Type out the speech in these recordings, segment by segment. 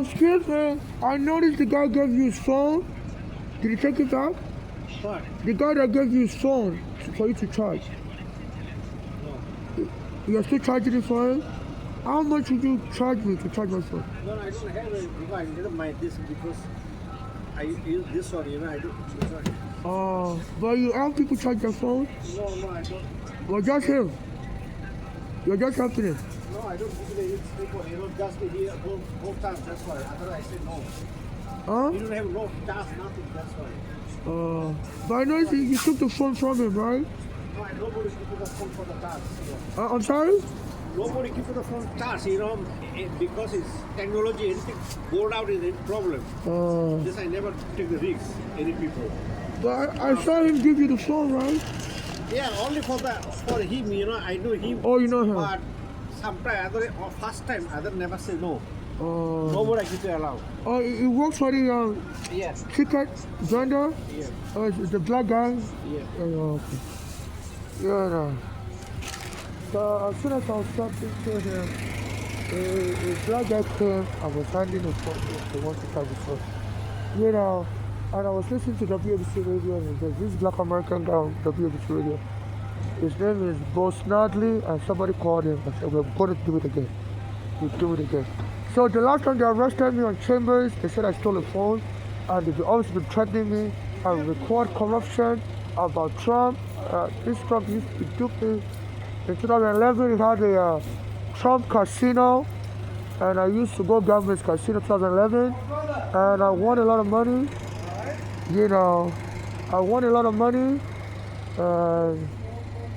Excuse me. I noticed the guy gave you his phone. Did he take it back? What? The guy that gave you his phone for you to charge. No. You're still charging it for him? How much would you charge me to charge my phone? No, I don't have a device. I don't mind this because I use this one, I do this one. But you have people charge their phone? No, I don't. Well, just him. You're just helping him. No, I don't usually use people, just here both times, that's why. Otherwise I say no. Huh? You don't have no task, nothing, that's why. But I noticed you took the phone from him, right? No, nobody keep the phone for the task. I'm sorry? Nobody keep the phone task, because it's technology, anything board out is a problem. This I never take the risk, any people. But I saw him give you the phone, right? Yeah, only for him, I know him. Oh, you know him? But sometimes, first time, other never say no. Nobody keep it allowed. Oh, he works for the Yes. ticket vendor? Yeah. Oh, the black guy? Yeah. Oh, okay. Yeah, no. So as soon as I was talking to him, a black guy came and was handing the phone to the one to charge the phone. And I was listening to WABC radio, and there's this black American guy on WABC radio. His name is Bo Snodley, and somebody called him and said, we're going to do it again. We'll do it again. So the last time they arrested me on Chambers, they said I stole a phone, and they've always been threatening me and record corruption about Trump. This Trump used to dupe me. In 2011, he had a Trump casino, and I used to go gamble his casino in 2011, and I won a lot of money. I won a lot of money, and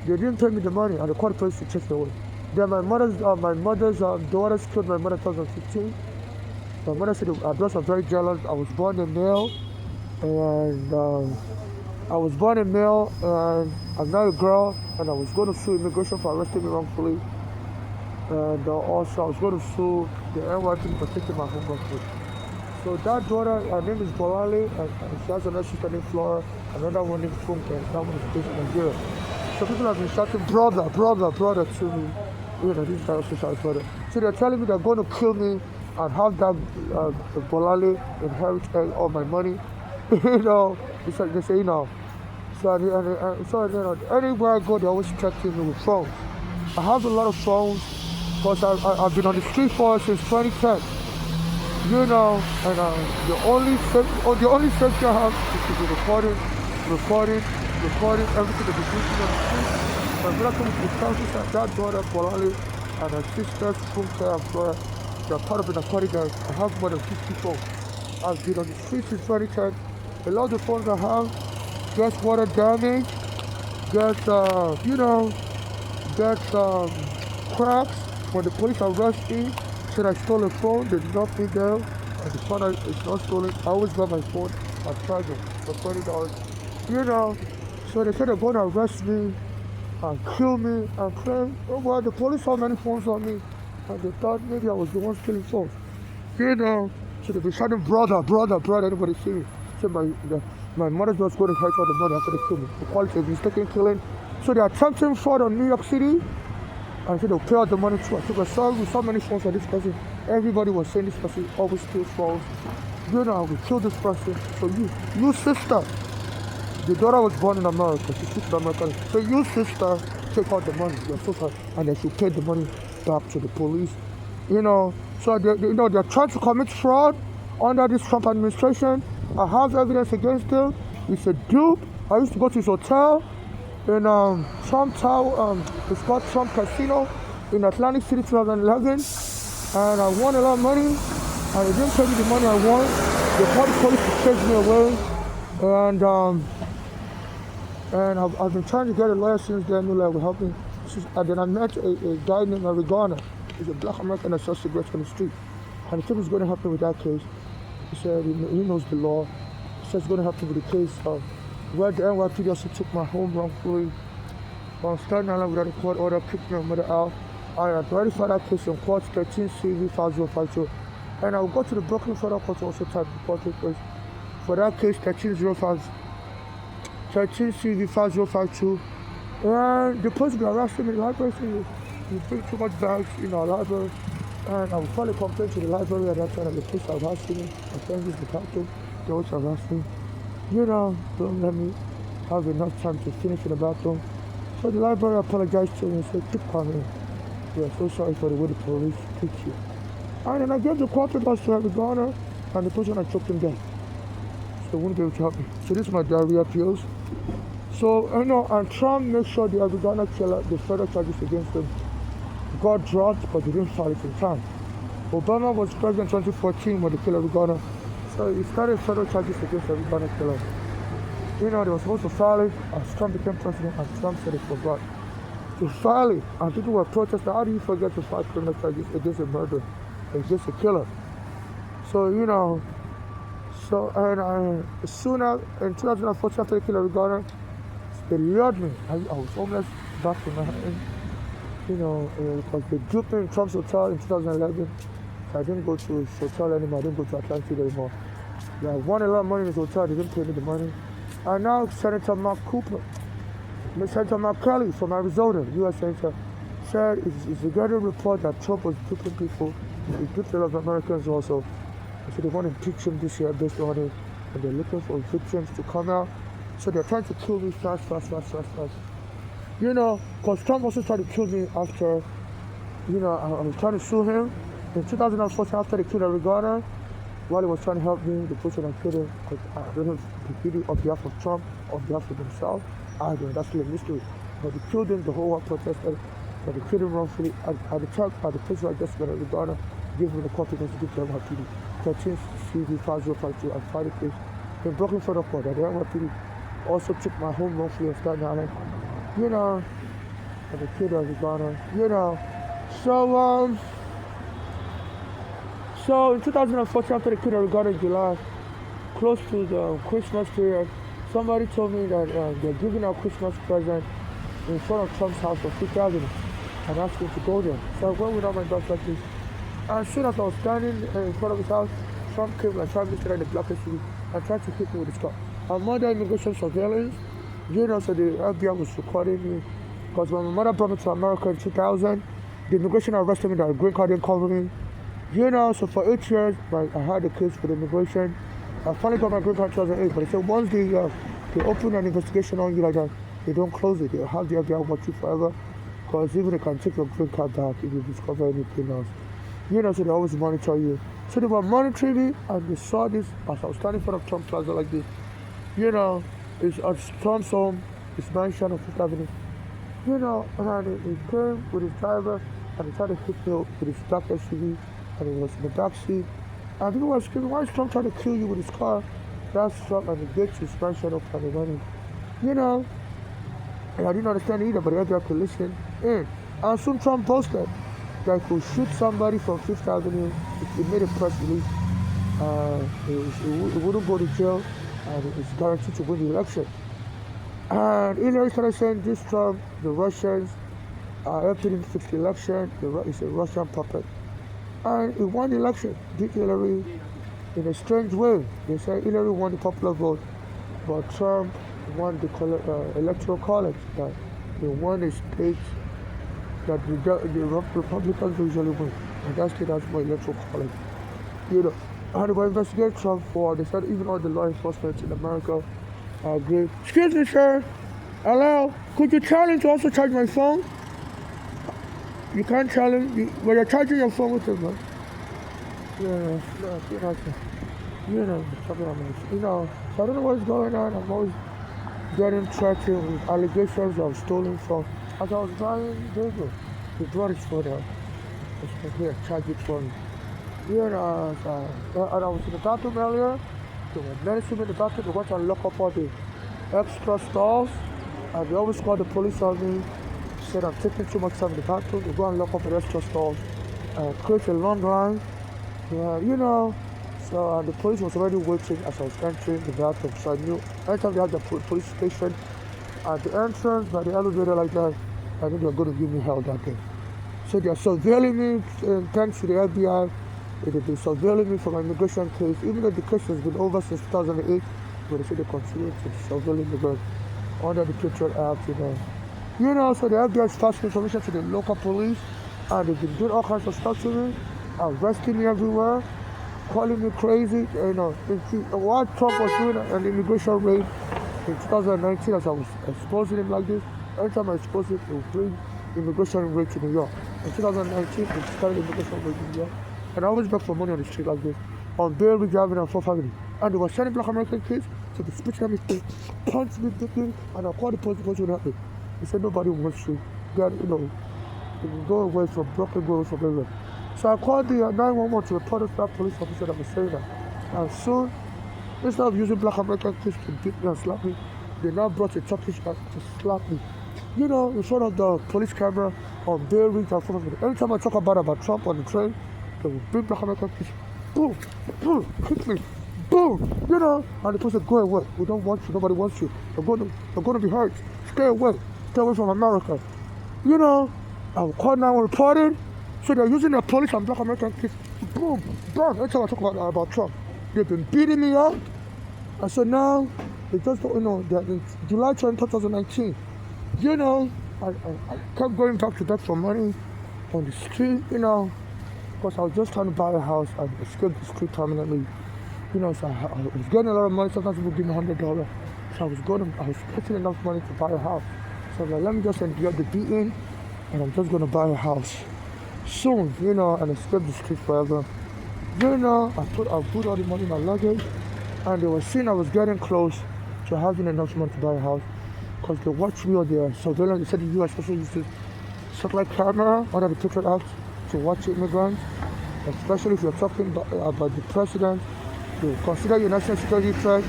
they didn't pay me the money, and the court police to chase me away. Then my mother's daughters killed my mother in 2015. My mother said I was very jealous. I was born a male, and I'm not a girl, and I was going to sue immigration for arresting me wrongfully, and also I was going to sue the NYC for taking my home wrongfully. So that daughter, her name is Bolali, and she has another sister named Flora, another one named Funke, and that one is based in Nigeria. So people have been shouting, brother to me. This is our social brother. So they're telling me they're going to kill me and have that Bolali inherit all my money. They say, So anywhere I go, they always threaten me with phones. I have a lot of phones because I've been on the street for since 2010. And the only safety I have is to be recording everything that is happening on the street. My brother comes to the council and that daughter, Bolali, and her sisters, Funke and Flora, they are part of the narcotic gang. I have more than 50 phones. I've been on the street since 2010. A lot of the phones I have gets water damage, gets cracks. When the police arrest me, said I stole a phone, they did not pay them, and the phone is not stolen. I always buy my phone and charge it for $20. So they said they're going to arrest me and kill me and claim, the police saw many phones on me, and they thought maybe I was the one stealing phones. So they be shouting, brother, everybody see me. So my mother just going to fight for the money after they kill me. They call it a mistaken killing. So they are attempting fraud on New York City. I said they'll pay out the money too. I said, we saw many phones for this person. Everybody was saying this person always steals phones. We killed this person. So you sister, the daughter was born in America. She speaks American. So you sister, take out the money. You're so sorry. And then she paid the money back to the police. So they're trying to commit fraud under this Trump administration. I have evidence against them. It's a dupe. I used to go to his hotel in Trump Tower, it's called Trump Casino in Atlantic City 2011, and I won a lot of money, and they didn't pay me the money I won. They called the police to chase me away, and I've been trying to get a lawyer since then. No lawyer will help me. And then I met a guy named Regana. He's a black American that sells cigarettes on the street, and he said he's going to help me with that case. He said he knows the law. He said he's going to help me with the case of where the NYPD also took my home wrongfully. On Staten Island without a court order, kicked my mother out. I had already filed that case in court 13 CV 5052. And I will go to the Brooklyn Federal Court to also type the court case. For that case, 13 CV 5052. And the person that arrested me in the library said, you bring too much bags in our library. And I was finally complained to the library at that time that the police are harassing me. My friends used to talk to, they always harass me. Don't let me have enough time to finish in the bathroom. So the library apologized to me and said, keep coming. We are so sorry for the way the police treat you. And then I gave the court papers to the governor, and the person had choked him dead. So they wouldn't be able to help me. So this is my diarrhea appeals. So, and Trump made sure the Arizona killer, the federal charges against him, got dropped, but they didn't file it in time. Obama was president in 2014 when the killer Arizona. So he started federal charges against the Arizona killer. They were supposed to file it as Trump became president, and Trump said he forgot to file it. And people were protesting, how do you forget to file criminal charges against a murderer, against a killer? So, as soon as, in 2014, after the killer Arizona, they lured me. I was homeless back in Manhattan. Because they duped me in Trump's hotel in 2011. So I didn't go to his hotel anymore. I didn't go to Atlantic anymore. I won a lot of money in his hotel. They didn't pay me the money. And now Senator Mark Kelly from Arizona, U.S. Senator, said it's a getting report that Trump was duping people. He duped a lot of Americans also. So they want to impeach him this year based on it. And they're looking for victims to come out. So they're trying to kill me fast. Because Trump also tried to kill me after, I was trying to sue him. In 2014, after the killer Regatta, while he was trying to help me, the person that killed him, because I didn't compete on behalf of Trump, on behalf of himself, I don't. That's still a mystery. But they killed him, the whole world protested, but they killed him wrongfully. At the time, at the place where I just got Regatta, gave him the confidence to give them NYPD. 13 CV 5052 and filed the case. In Brooklyn Federal Court, at the NYPD also took my home wrongfully and Staten Island. And the kid of Regatta, So in 2014, after the kid of Regatta in July, close to the Christmas period, somebody told me that they're giving out Christmas presents in front of Trump's house for 3,000 and asked me to go there. So I went with all my dogs like this. And as soon as I was standing in front of his house, Trump came and tried to sit in the block and tried to hit me with his car. I'm under immigration surveillance. So the FBI was recording me. Because when my mother brought me to America in 2000, the immigration arrested me, that green card didn't cover me. So for 8 years, I had a case for the immigration. I finally got my green card in 2008, but they said once they open an investigation on you like that, they don't close it. They have the FBI watch you forever. Because even they can take your green card back if you discover anything else. So they always monitor you. So they were monitoring me, and they saw this as I was standing in front of Trump Plaza like this. It's at Trump's home, it's mansion on Fifth Avenue. And he came with his driver, and he tried to hit me with his black SUV, and he was in the back seat. And people were screaming, why is Trump trying to kill you with his car? That's Trump, and the gates is mansion up and running. And I didn't understand either, but I had to listen in. And soon Trump posted that he could shoot somebody from Fifth Avenue. He made a press release. He wouldn't go to jail, and it's guaranteed to win the election. And Hillary started saying this Trump, the Russians are helping him fix the election. It's a Russian puppet. And he won the election, beat Hillary in a strange way. They say Hillary won the popular vote, but Trump won the electoral college. That they won a state that the Republicans usually win. And that state has more electoral college. And they were investigating Trump for, they said even all the law enforcement in America agree. Excuse me, sir. Hello? Could you tell him to also charge my phone? You can't tell him, but you're charging your phone with him, man. So I don't know what's going on. I'm always getting threatened with allegations of stolen phone. As I was driving, they brought his phone out. I said, here, charge it for me. And I was in the bathroom earlier. They were menacing me in the bathroom. They went and lock up all the extra stalls. And they always called the police on me. Said I'm taking too much time in the bathroom. They go and lock up the extra stalls. Create a long line. So the police was already waiting as I was entering the bathroom. So I knew anytime they had the police station at the entrance by the elevator like that, I knew they were going to give me hell that day. So they are surveilling me, thanks to the FBI. They've been surveilling me for my immigration case, even though the case has been over since 2008, but they say they continue to surveil me because under the Patriot Act, so the FBI is passing information to the local police, and they've been doing all kinds of stuff to me. arresting me everywhere, calling me crazy. While Trump was doing an immigration raid in 2019, as I was exposing him like this, every time I expose him, he would bring immigration raid to New York. In 2019, he started immigration raid in New York, and I always beg for money on the street like this, on bail, driving, and for family. And they were sending black American kids to the speech at me, punch me, and I called the police, what should happen? He said nobody wants to get, go away from broken girls from everywhere. So I called the 911 to report it to that police officer that was saying that. And soon, instead of using black American kids to beat me and slap me, they now brought a Turkish guy to slap me. In front of the police camera on bail and front of me. Every time I talk about Trump on the train, they will bring black American kids, boom, boom, kick me, boom, and the person go away. We don't want you, nobody wants you. You're going to be hurt. Stay away from America. I will call now and report it. So they're using the police and black American kids. Boom, boom. That's how I talk about Trump. They've been beating me up. And so now, they just, that in July 2019, I kept going back to beg for money on the street, because I was just trying to buy a house and escape the street permanently. So I was getting a lot of money. Sometimes people give me $100. So I was getting enough money to buy a house. So I was like, let me just endure the beating, and I'm just going to buy a house soon, and escape the street forever. I put all the money in my luggage, and they were seeing I was getting close to having enough money to buy a house, because they watched me on their surveillance. They said the U.S. especially uses satellite camera under the Patriot Act to watch immigrants, especially if you're talking about the president. They consider you a national security threat.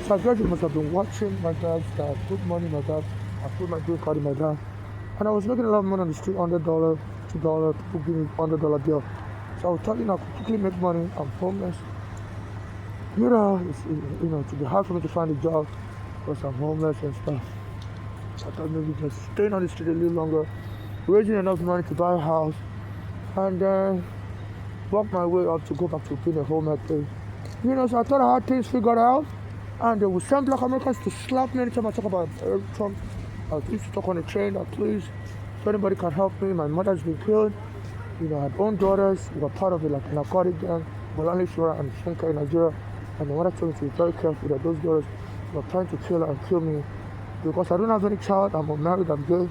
So I guess they must have been watching my dad. I put money in my dad. I put my green card in my dad. And I was making a lot of money on the street, $100, $2, people give me $100 bill. So I was telling I could quickly make money. I'm homeless. To be hard for me to find a job because I'm homeless and stuff. I thought maybe just staying on the street a little longer, raising enough money to buy a house, and then work my way up to go back to being a homeless thing. So I thought I had things figured out, and they would send black Americans to slap me anytime I talk about Trump. I used to talk on the train that please, if anybody can help me, my mother's been killed. I had own daughters, we were part of it like a narcotic gang, Bolani Shura and Funka in Nigeria. And my mother told me to be very careful that those daughters were trying to kill her and kill me. Because I don't have any child, I'm unmarried, I'm gay,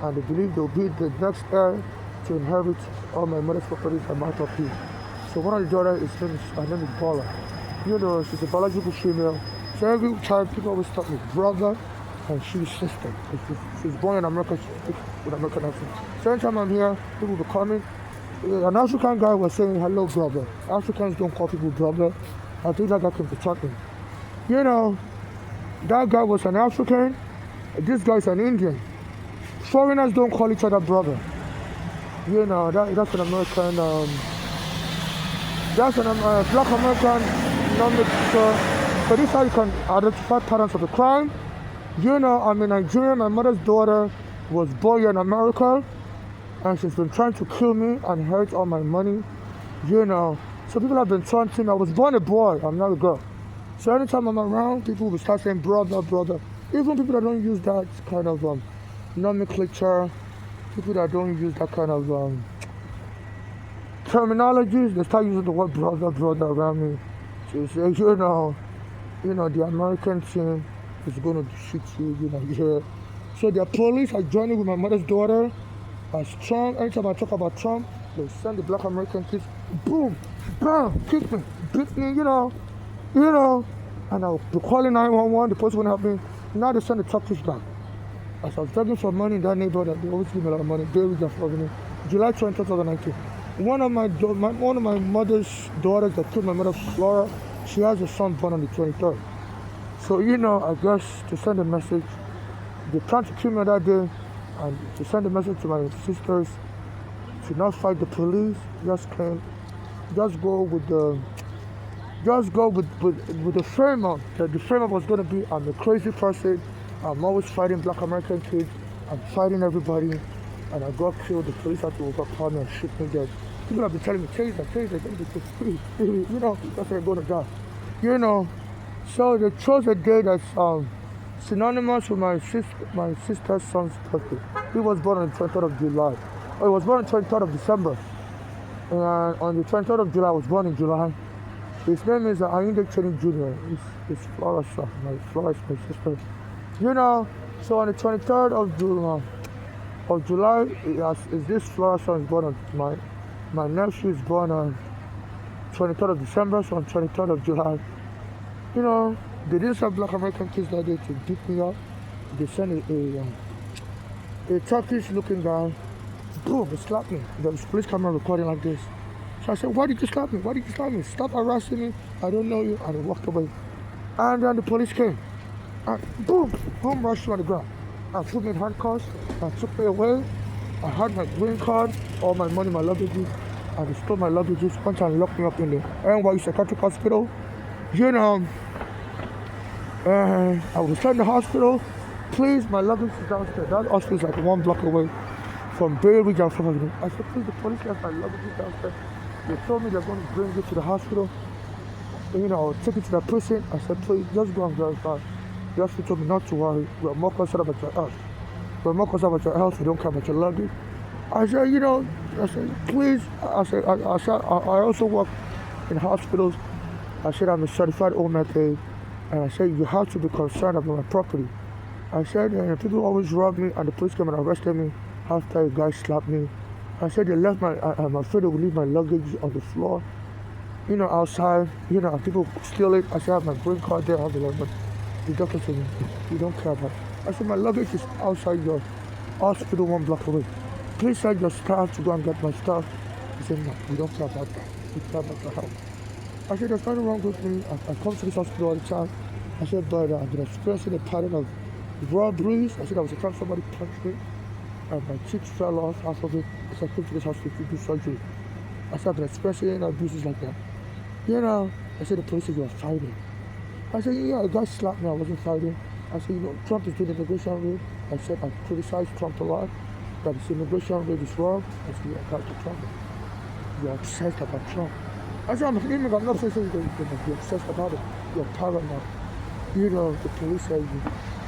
and they believe they'll be the next heir to inherit all my mother's properties and my property. So one of the daughters, her name is Paula. She's a biological female. So every time people always talk me brother, and she's sister. She's born in America, she speaks with American accent. So every time I'm here, people will be coming. An African guy was saying, hello brother. Africans don't call people brother. I think that guy came to talk to me. That guy was an African, this guy's an Indian. Foreigners don't call each other brother. That's an American, black American nomenclature. So this is how you can identify patterns of the crime. I'm in Nigeria. My mother's daughter was born here in America, and she's been trying to kill me and inherit all my money. So people have been taunting me. I was born a boy, I'm not a girl. So anytime I'm around, people will start saying brother, brother. Even people that don't use that kind of nomenclature, people that don't use that kind of terminologies, they start using the word brother, brother around me. So say, the American team is going to shoot you, here. So the police are joining with my mother's daughter as Trump. Anytime I talk about Trump, they send the black American kids, boom, bam, kick me, beat me, and I'll be calling 911, the police won't help me. Now they send the Turkish guy. As I was begging for money in that neighborhood, they always give me a lot of money. July 2019. One of my mother's daughters that killed my mother, Flora, she has a son born on the 23rd. So, I guess to send a message, they planned to kill me that day, and to send a message to my sisters to not fight the police, just go with the frame up. The frame up was going to be, I'm a crazy person, I'm always fighting black American kids, I'm fighting everybody, and I got killed. The police had to overpower me and shoot me dead. People have been telling me, taser, that's where I'm going to die. So they chose a day that's synonymous with my sister's son's birthday. He was born on the 23rd of July. He was born on the 23rd of December. And on the 23rd of July, I was born in July. His name is Ayinde Cheney Jr. He's Flora, Flora is my sister. You know, so on the 23rd of July, is this Flora son is born on my nephew is born on 23rd of December, so on 23rd of July. You know, they didn't have Black American kids that day to beat me up. They sent a Turkish looking guy, boom, he slapped me. There was police camera recording like this. So I said, why did you slap me? Why did you slap me? Stop harassing me. I don't know you. And he walked away. And then the police came. And boom, rushed me on the ground. And put me in handcuffs and took me away. I had my green card, all my money, my luggages. And they stole my luggages, went and locked me up in the NYC psychiatric hospital. You know, I was in the hospital. Please, my luggage is downstairs. That hospital is like 1 block away from Bay Ridge and from everything. I said, please, the police left my luggage downstairs. They told me they're going to bring you to the hospital. You know, take it to the prison. I said, please, just go and verify. The hospital told me not to worry. We're more concerned about your health. We're more concerned about your health. We don't care about your luggage. I said, you know, I said, please. I also work in hospitals. I said, I'm a certified OMEC aide. And I said, you have to be concerned about my property. I said, people always rob me, and the police came and arrested me after a guy slapped me. I said, they left I'm afraid they will leave my luggage on the floor, you know, outside, you know, people steal it. I said, I have my green card there, I have the luggage. The doctor said, you don't care about it. I said, my luggage is outside your hospital 1 block away. Please send your staff to go and get my stuff. He said, no, we don't care about that. We care about your health. I said, there's nothing wrong with me. I come to this hospital all the time. I said, but I've been experiencing a pattern of robberies. I said, I was the time somebody punched me and my cheek fell off half of it. I said, I came to this hospital to do surgery. I said, I've been experiencing abuses like that. You know, I said, the police said, you are fighting. I said, yeah, a guy slapped me, I wasn't fighting. I said, you know, Trump is doing immigration raid. I said, I criticized Trump a lot, that his immigration raid is wrong. I said, you're about Trump. You're obsessed about Trump. I said, I'm an immigrant, I'm not saying you're obsessed about it. You're paranoid. You know, the police said,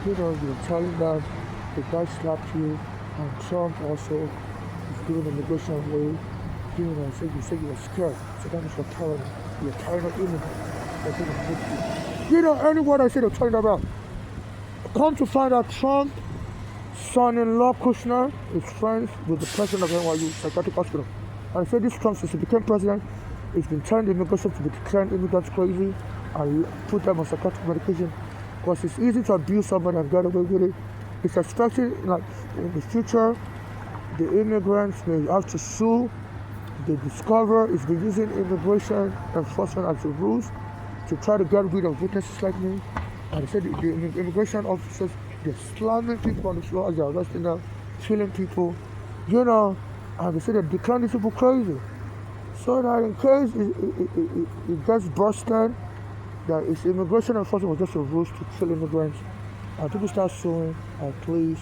you know, you're telling them the guy slapped you, and Trump also is doing immigration raid. You know, so you say you're scared. So that is your paranoid. You're paranoid immigrant. They're going to hit you. You know, any word I say, they're turning around. Come to find out, Trump, son-in-law Kushner, is friends with the president of NYU psychiatric hospital. And I said, this Trump, since he became president, he's been telling the immigration to be declaring immigrants crazy and put them on psychiatric medication, because it's easy to abuse somebody and get away with it. It's expected, like, in the future, the immigrants may have to sue. They discover if they're using immigration enforcement as a ruse to try to get rid of witnesses like me. And they said the immigration officers, they're slamming people on the floor as they're arresting them, killing people, you know, and they said they're declaring these people crazy. So that in case it gets busted, that it's immigration enforcement was just a ruse to kill immigrants, and people start suing, please,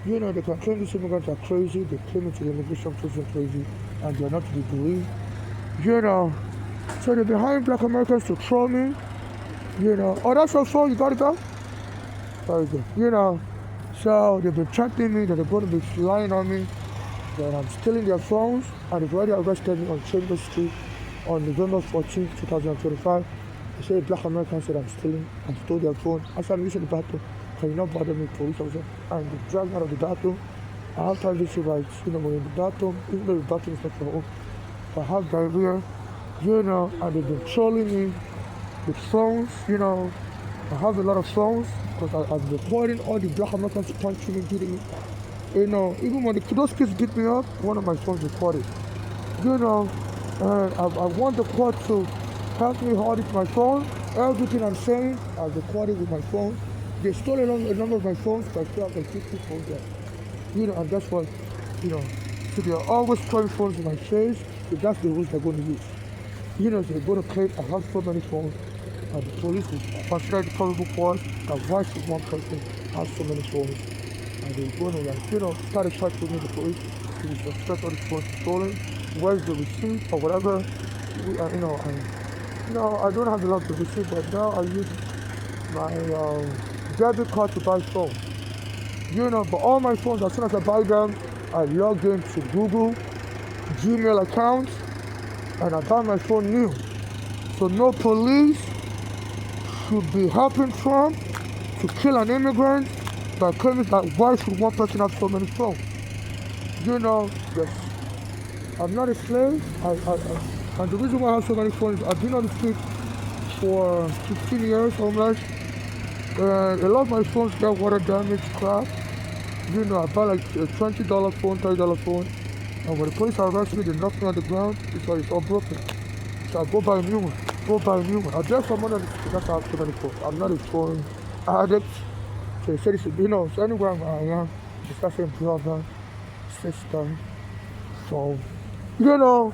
you know, they can claim these immigrants are crazy, they came into the immigration prison crazy, and they're not to be believed, you know. So they've been hiring Black Americans to troll me, you know. Oh, that's your phone, you got it back? Very good, you know. So they've been threatening me that they're going to be lying on me, that I'm stealing their phones, and they've already arrested me on Chambers Street on November 14, 2025. They say Black Americans said I stole their phone. I said, I'm using the bathroom. Can you not bother me, police officer? And they dragged me out of the bathroom. I have privacy rights, you know, we're in the bathroom, even though the bathroom is not for home. I have diarrhea, you know, and they've been trolling me with phones, you know. I have a lot of phones because I've been recording all the Black Americans punching me, beating me. You know, even when those kids beat me up, one of my phones recorded. You know, and I want the court to help me audit my phone. Everything I'm saying, I've recorded with my phone. They stole a number of my phones, but I still have like 50 phones there. You know, and that's what, you know, so they're always throwing phones in my face, if that's the rules they're going to use. You know, so they're going to claim I have so many phones, and the police will consider the probable cause that why should one person have so many phones. And they're going to, like, you know, start a fight with me, the police, to suspect all the phones stolen, where's the receipt or whatever. You know, I don't have a lot of receipt, but now I use my debit card to buy phones. You know, but all my phones, as soon as I buy them, I log into Google, Gmail accounts, and I got my phone new. So no police should be helping Trump to kill an immigrant by claiming that why should one person have so many phones? Yes, I'm not a slave. And the reason why I have so many phones, I've been on the street for 15 years almost, and a lot of my phones get water damage, crap. I buy like a $20 phone, $30 phone, and when the police arrest me, they knock me on the ground because it's all broken. So I go buy a new one. I just for money on the street, that's how I have so many phones. I'm not a phone addict. So they said it should be, so anywhere I am, it's that same brother, sister, so, to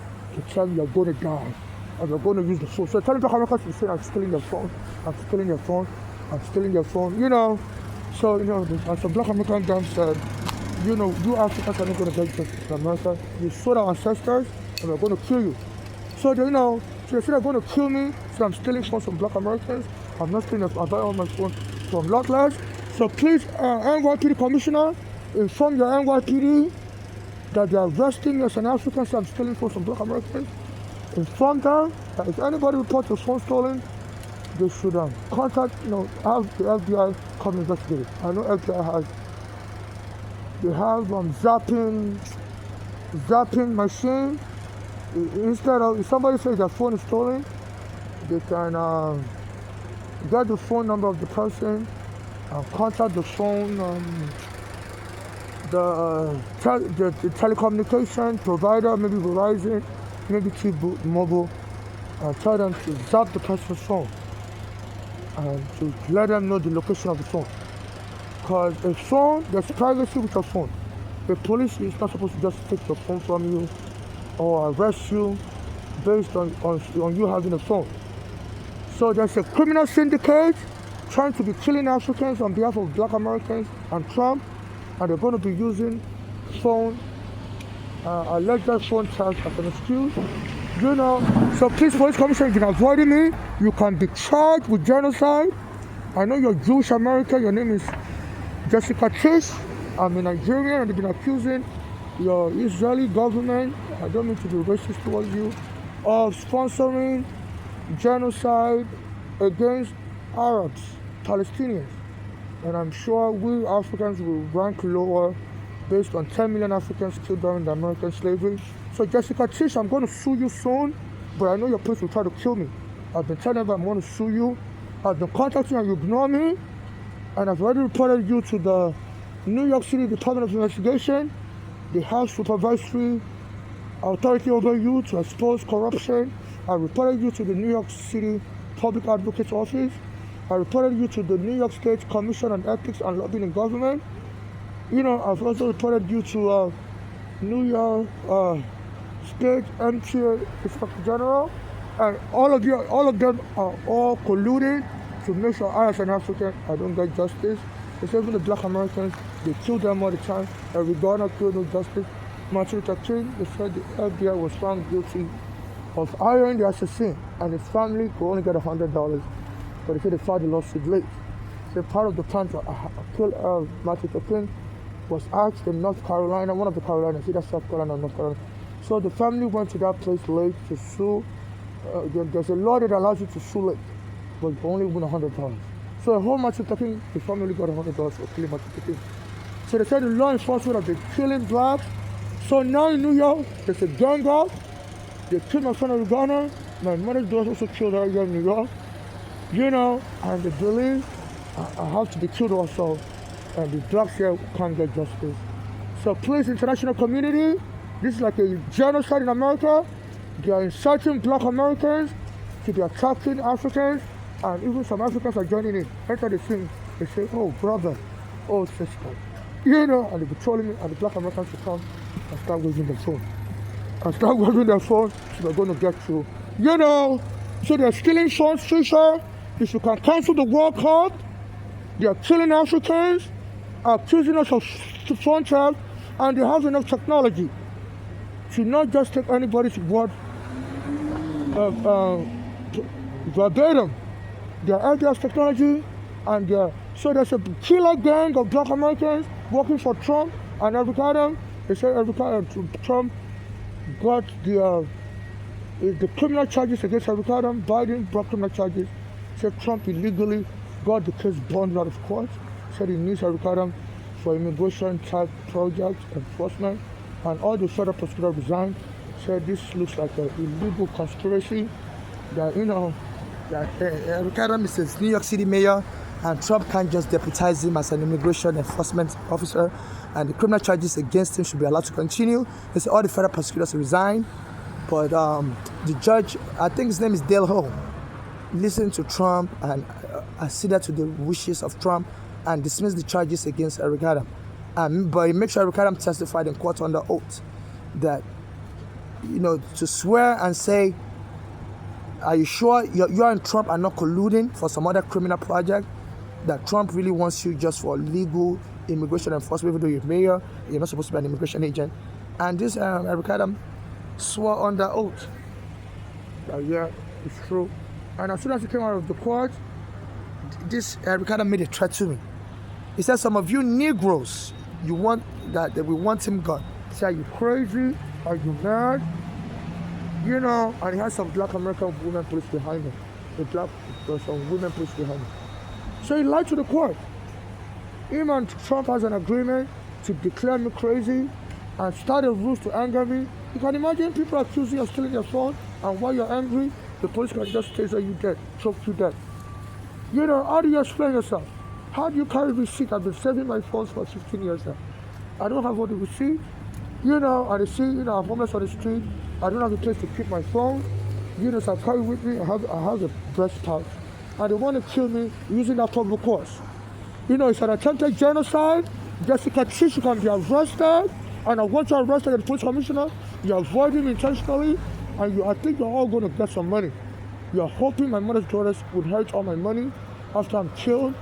tell you you're going to die, and you're going to use the phone. So tell the Americans to say I'm stealing your phone, So, as a black American guy said, you Africans are not going to get justice in America. You sold our ancestors, and we're going to kill you. So, so they said they're going to kill me, so I'm stealing phones from black Americans. I'm not stealing, I buy all my phones from Lockless. So please, NYPD Commissioner, inform your NYPD that they are arresting me as an African, so I'm stealing phones from black Americans. Inform them that if anybody reports a phone stolen, they should contact, have the FBI come investigate it. I know FBI they have zapping machine. Instead of, if somebody says their phone is stolen, they can get the phone number of the person and contact the phone, the telecommunication provider, maybe Verizon, maybe T-Mobile, and tell them to zap the person's phone and to let them know the location of the phone. Because a phone, there's privacy with your phone. The police is not supposed to just take your phone from you or arrest you based on you having a phone. So there's a criminal syndicate trying to be killing Africans on behalf of black Americans and Trump, and they're going to be using phone, alleged phone charge as an excuse. So please, police commissioner, you can avoid me. You can be charged with genocide. I know you're Jewish American. Your name is Jessica Tish. I'm a Nigerian, and they've been accusing your Israeli government, I don't mean to be racist towards you, of sponsoring genocide against Arabs, Palestinians. And I'm sure we Africans will rank lower based on 10 million Africans killed during the American slavery. So Jessica Tish, I'm going to sue you soon, but I know your police will try to kill me. I've been telling them I'm going to sue you. I've been contacting you and you ignore me. And I've already reported you to the New York City Department of Investigation. They have supervisory authority over you to expose corruption. I reported you to the New York City Public Advocate's Office. I reported you to the New York State Commission on Ethics and Lobbying in Government. I've also reported you to New York State MTA Inspector General. And all of them are all colluding to make sure I, as an African, I don't get justice. It's even the black Americans, they kill them all the time. Every Ghana killed no justice. Martin Luther King, they said the FBI was found guilty of hiring the assassin, and his family could only get $100. But they said they filed the lawsuit late. So part of the plan to kill Martin Luther King was asked in North Carolina, one of the Carolinas, either South Carolina or North Carolina. So the family went to that place late to sue. There's a law that allows you to sue late, but you only win $100. So a whole Martin Luther King, the family got $100 for killing Martin Luther King. So they said the law enforcement have been killing blacks. So now in New York, there's a gang up. They killed my friend in Ghana. My mother's daughter also killed her here in New York. And they believe I have to be killed also. And the blacks here can't get justice. So please, international community, this is like a genocide in America. They are inciting black Americans to be attacking Africans, and even some Africans are joining in. After they see me, they say, oh brother, oh sister. And they be trolling me, and the black Americans will come and start waving their phone. So they're going to get you. So they're stealing phones, Fisher. If you can cancel the World Cup, they are killing Africans, accusing us of phone theft, and they have enough technology to not just take anybody's word verbatim. They are Habeas technology, and so there's a killer gang of black Americans working for Trump and every time they say every time Trump got the is the criminal charges against Ricardo. Biden brought criminal charges. Said Trump illegally got the case bonded out of court. Said he needs Ricardo for immigration type project enforcement. And all the federal prosecutors resigned. Said this looks like an illegal conspiracy. That, that Ricardo is a New York City mayor, and Trump can't just deputize him as an immigration enforcement officer, and the criminal charges against him should be allowed to continue. They said all the federal prosecutors resign, but the judge, I think his name is Dale Ho, listened to Trump and acceded to the wishes of Trump and dismissed the charges against Eric Adams. But he makes sure Eric Adams testified in court under oath that, to swear and say, are you sure you and Trump are not colluding for some other criminal project? That Trump really wants you just for legal immigration enforcement, even though you're mayor, you're not supposed to be an immigration agent. And this Eric Adams swore under oath that, yeah, it's true. And as soon as he came out of the court, this Eric Adams made a threat to me. He said, some of you Negroes, you want that we want him gone. He said, are you crazy? Are you mad? And he has some black American women police behind him. There's some women police behind him. So he lied to the court. Him and Trump has an agreement to declare me crazy and start a ruse to anger me. You can imagine people accusing you of stealing your phone, and while you're angry, the police can just taser you dead, choke you dead. How do you explain yourself? How do you carry receipt? I've been saving my phones for 15 years now. I don't have all the receipt. And they see, I'm homeless on the street. I don't have a place to keep my phone. So I carry with me, I have a breast pouch. And they want to kill me using that public course. It's an attempted genocide. Jessica Trish can be arrested. And once you're arrested, the police commissioner, you avoid him intentionally. And I think you're all going to get some money. You're hoping my mother's daughters would inherit all my money after I'm killed.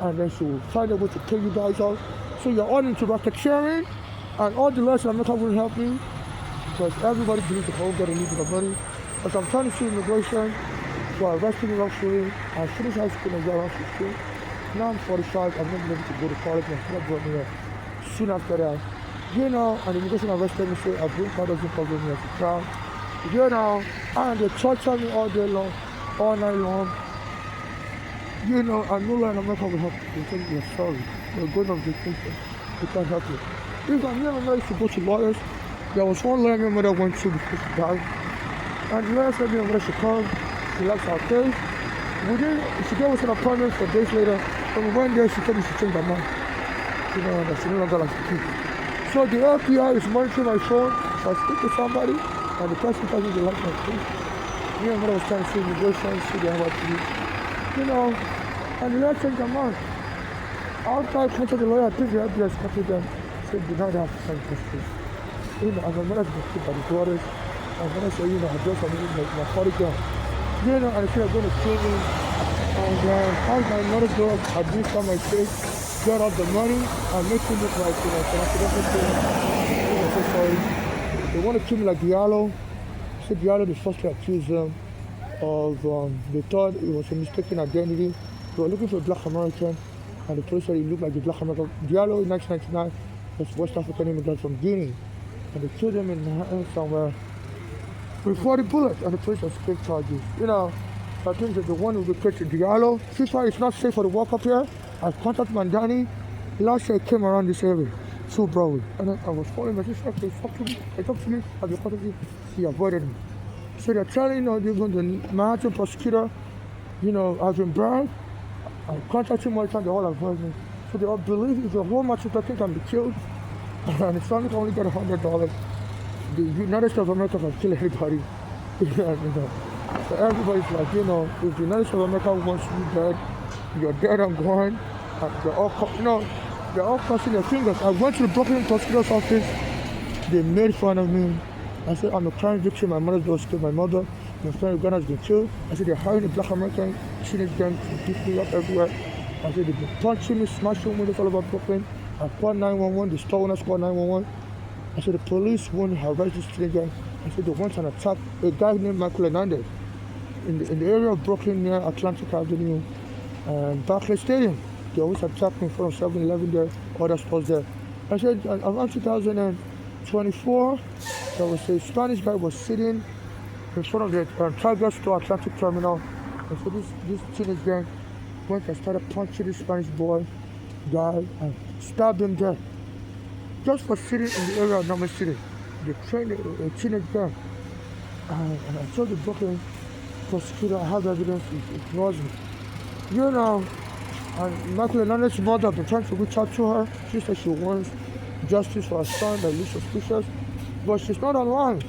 And then she will find a way to pay you guys off. So you're all into racketeering. And all the lawyers in America will help me. Because everybody believes the whole got a little bit of money. But I'm trying to sue immigration for arresting me wrongfully. I finished high school in Nigerian 15. Now I'm 45. I've never been able to go to college. My father brought me up. Soon after that, and immigration arrested me. So I've been called doesn't cover me as a child. And they torture me all day long, all night long. And no lawyer in America will help you. They tell you you're sorry. You're going on vacation. They can't help you. If I never used to go to lawyers, there was one lawyer my mother went to before she died. And the lawyer said my mother should come. She likes our case. She gave us an appointment for days later. And we went there, she told me she changed her mind. That she no longer likes the people. So the FBI is monitoring my phone. So I speak to somebody, and the person tells me they like my case. Me and my mother was trying to see immigration, see the NYC. And the lawyer changed her mind. After I contacted the lawyer, I think the FBI is contacted them. Said, do not have to sign this case. And my mother's been killed by the daughters. My mother said, I just want to my 40 girl. And they said, they're going to kill me. And how my mother's girl abused on my face, got all the money, and make me look like, I'm so sorry. They want to kill me like Diallo. So Diallo, they firstly accused them of, they thought it was a mistaken identity. They were looking for a black American, and the police said he looked like a black American. Diallo in 1999 was West African immigrant from Guinea, and they killed him in the hand somewhere with 40 bullets, and the police has fake charges. So I think that the one who located Diallo, FIFA is not safe for the walk up here. I contacted Mandani. Last year he came around this area, so Broadway, and then I was following my sister. They talked to me, have you contacted me? He avoided me. So they're telling the Manhattan prosecutor, I've been bribed. I contacted him all the time, they all avoid me. So they all believe if the whole Manhattan can be killed, and his family can only get $100. The United States of America can kill anybody. So everybody's like, if the United States of America wants you dead, you're dead and gone. And they're all crossing their fingers. I went to the Brooklyn prosecutor's office. They made fun of me. I said, I'm a crime victim. My mother was killed. My mother, my friend Ghana has been killed. I said, they're hiring a black American, shooting them to beat me up everywhere. I said, they've been punching me, smashing windows all over Brooklyn. I called 911. The store owners called 911. I said, the police won't arrest this stranger. I said, they want an attack. A guy named Michael Hernandez in the area of Brooklyn near Atlantic Avenue and Barclays Stadium. They always attack me in front of 7-Eleven there, other stores there. I said, around 2024, there was a Spanish guy was sitting in front of the Tiger Store Atlantic Terminal. And so this teenage gang went and started punching this Spanish guy and stabbed him dead. Just for sitting in the area of Norman City. They trained a teenage gang. And I told the Brooklyn prosecutor I have evidence, it ignores me. And Michael Hernandez's mother, I've been trying to reach out to her. She said she wants justice for her son that is suspicious, but she's not online.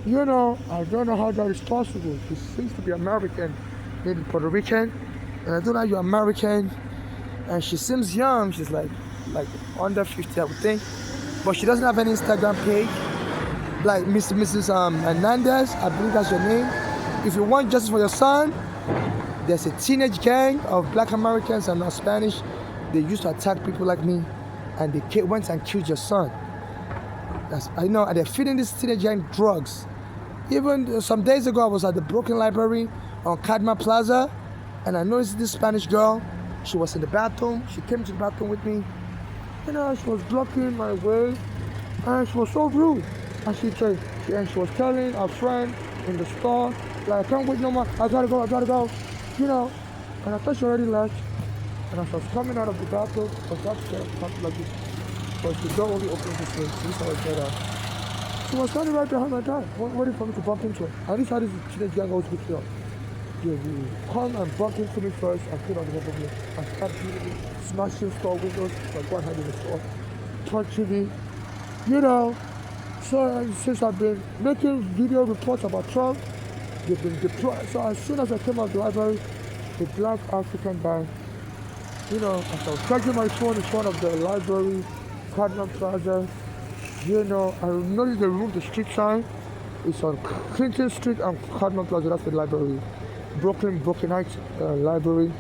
I don't know how that is possible. She seems to be American, maybe Puerto Rican, and I don't know you're American, and she seems young. She's like under 50, I would think, but she doesn't have any Instagram page. Like Mrs. Hernandez, I believe that's your name. If you want justice for your son, there's a teenage gang of Black Americans and not Spanish. They used to attack people like me, and they went and killed your son. I know, and they're feeding this teenage gang drugs. Even some days ago, I was at the Brooklyn Library on Cadman Plaza, and I noticed this Spanish girl. She was in the bathroom. She came to the bathroom with me. She was blocking my way, and she was so rude. And she was telling her friend in the store, like, I can't wait no more. I gotta go. And I thought she already left. And as I was coming out of the bathroom, I was upstairs, something like this. But the door only opened this way. This is how I get out. She was standing right behind my dad, waiting for me to bump into her. And this is how this teenage gang always picks me up. They come and bump into me first and put on the rubber and start beating me, smashing store windows, like one hand in the store, punching me. So since I've been making video reports about Trump, they've been deployed. So as soon as I came out of the library, the Black African guy, as I was charging my phone in front of the library, Cardinal Plaza, I noticed they removed the street sign. It's on Clinton Street and Cardinal Plaza, that's the library. Brooklynite library.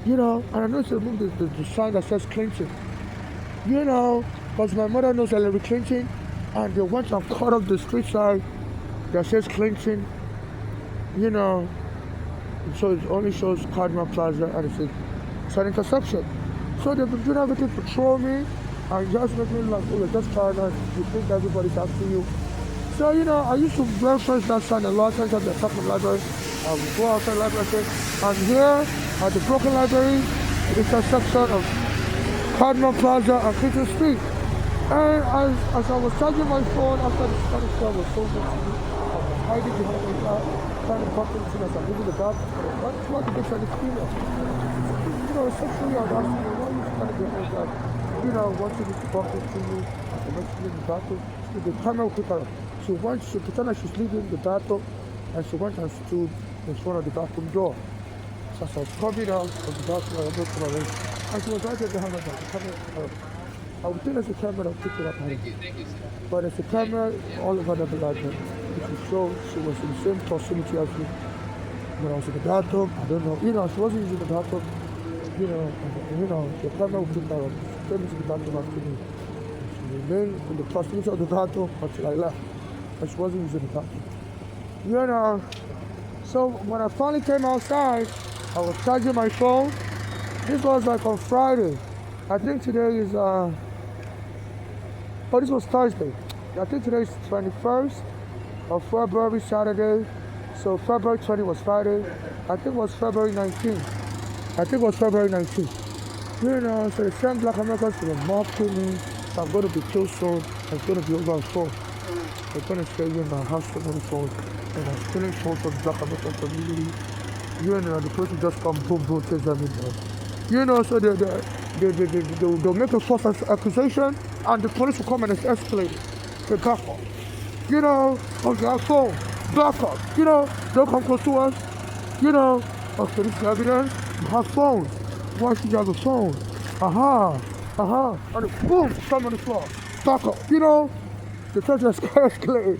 And I noticed they removed the sign that says Clinton. Because my mother knows Hillary Clinton, and they went and cut off the street sign that says Clinton. So it only shows Cardinal Plaza, and it's an intersection. So they've been doing everything to throw me and just make me like, oh, you're just paranoid. You think everybody's after you. So, I used to reference that sign a lot of times at the top of the library. I would go outside the library and say, I'm here at the Brooklyn Library, the intersection of Cardinal Plaza and Clinton Street. And as I was charging my phone after the Spanish girl was so good to me, I was hiding behind my car, trying to bump into as I'm leaving the bathroom. What the bitch are the female? Sexually I was asking me, why are you trying to get my dad? Wanting me to bump into you, and when she's in the bathroom, the camera will pick her up. She pretended like she's leaving the bathroom, and she went and stood in front of the bathroom door. So as I was coming out of the bathroom, I went to my room, and she was right there behind my back. The camera picked her up. I would think there's a camera that picked it up. Thank you, sir. But there's a camera all over the library. It will show she was in the same proximity as me. When I was in the bathroom, I don't know. She wasn't using the bathroom. The camera will pick her up. She came into the bathroom after me. She remained in the proximity of the bathroom until I left. And she wasn't using the bathroom. So when I finally came outside, I was charging my phone. This was like on Friday. I think today is this was Thursday. I think today is 21st of February, Saturday. So February 20 was Friday. I think it was February 19th. So the same Black Americans were mocking me. So I'm going to be killed soon. I'm going to be over on phone. They're going to stay in my house on the phone. And I'm stealing phones from the Black American community. The person just come boom, boom, takes them in. So they'll make a false accusation, and the police will come and escalate the back up. Okay, our phone, back up. Don't come close to us. Okay, this is evidence. You have phones. Why should you have a phone? And then boom, come on the floor. Back up. The church has escalated.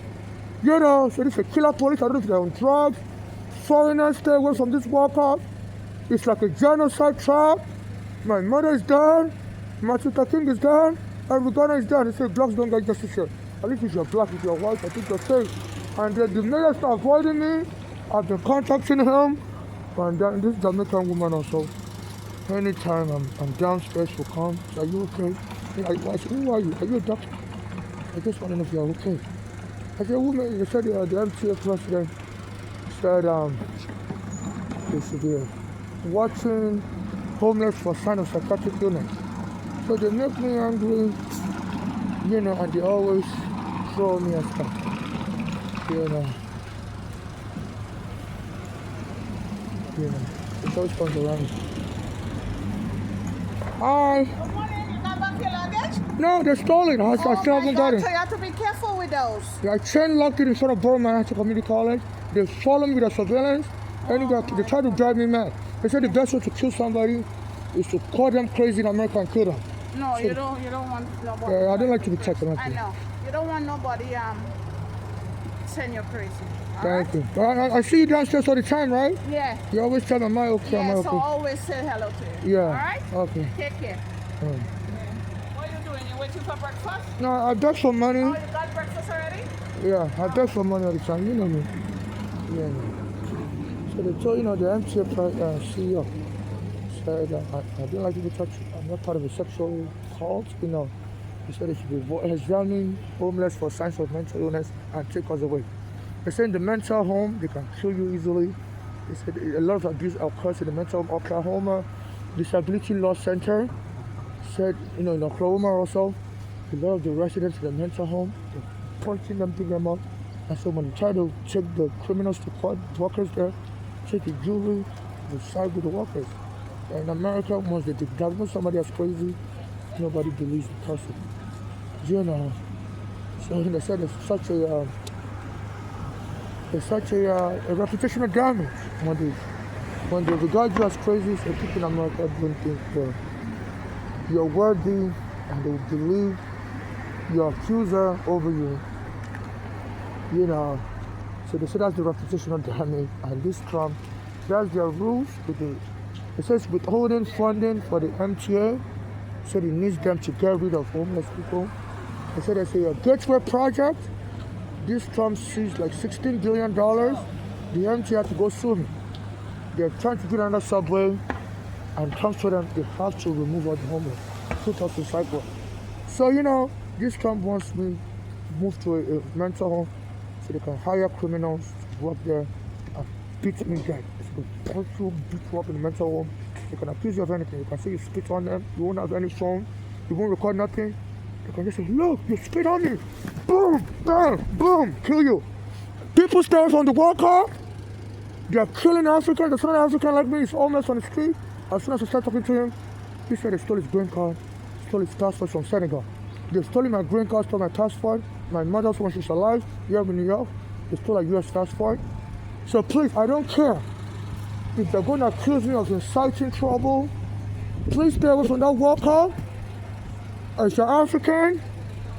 So this is a killer police. I don't know if they're on drugs. Foreigners, stay away from this walkout. It's like a genocide trap. My mother is down. Martin Luther King is down. Every Ghana is down. They say blacks don't get justice here. At least if you're black, if you're white, I think you're safe. And the mayor started avoiding me. I've been contacting him. And then this Jamaican woman also. Anytime I'm downstairs, she'll come. Are you okay? I said, who are you? Are you a doctor? I just want to know if you're okay. I said, woman, they said the MTA president said they should be watching homeless for sign of psychiatric illness. So they make me angry, you know, and they always throw me and stuff, you know. It's always comes around me. Hi. Good morning. You got back your luggage? No, they stole it. I still haven't got it. So you have to be careful with those. Yeah, I chain locked it in front of Burma to community college. They follow me with the surveillance, and they try to drive me mad. They said the best way to kill somebody is to call them crazy in America and kill them. No, so, you don't want nobody. Yeah, I don't like to be checked. I know. You don't want nobody saying you're crazy. Thank you. I see you downstairs all the time, right? Yeah. You always tell me, am I okay? Yeah, am I okay? so always say hello to you. Yeah. All right? Okay. Take care. Yeah. What are you doing? You waiting for breakfast? No, I beg for money. Oh, you got breakfast already? Yeah, I beg for money all the time. You know me. Yeah. So they told, you know, the MTA CEO said, I don't like to be touched. I'm not part of a sexual cult, you know. He said they should be examining homeless for signs of mental illness and take us away. They said in the mental home, they can kill you easily. They said a lot of abuse occurs in the mental home. Oklahoma Disability Law Center said, you know, in Oklahoma also, a lot of the residents in the mental home, they're punching them, picking them up. And so when they try to take the criminals to court, workers there, take the jewelry, they side with the workers. And in America, once they diagnose somebody as crazy, nobody believes the person. You know, so they said there's such a reputational damage when they regard you as crazy. So people in America don't think you're worthy, and they believe your accuser over you. You know, so they say that's the reputational damage. And this Trump, that's their rules. It says withholding funding for the MTA. So he needs them to get rid of homeless people. They said there's a gateway project. This Trump sees like $16 billion. The MTA had to go sue him. They're trying to get on the subway, and Trump told them they have to remove all the homeless, put us in cycle. So, you know, this Trump wants me to move to a mental home so they can hire criminals to work there and beat me dead. They can punch you, beat you up in the mental home. They can accuse you of anything. You can say you spit on them. You won't have any phone. You won't record nothing. They can just say, look, you spit on me. Boom, bam, boom, kill you. People stand from the walker. They're killing Africans. There's another African like me. He's homeless on the street. As soon as I start talking to him, he said they stole his green card, stole his passport from Senegal. They stole my green card, stole my passport. My mother's when she's alive, here in New York. They stole a US passport. So please, I don't care. If they're going to accuse me of inciting trouble, please stay away from that walker. As an African,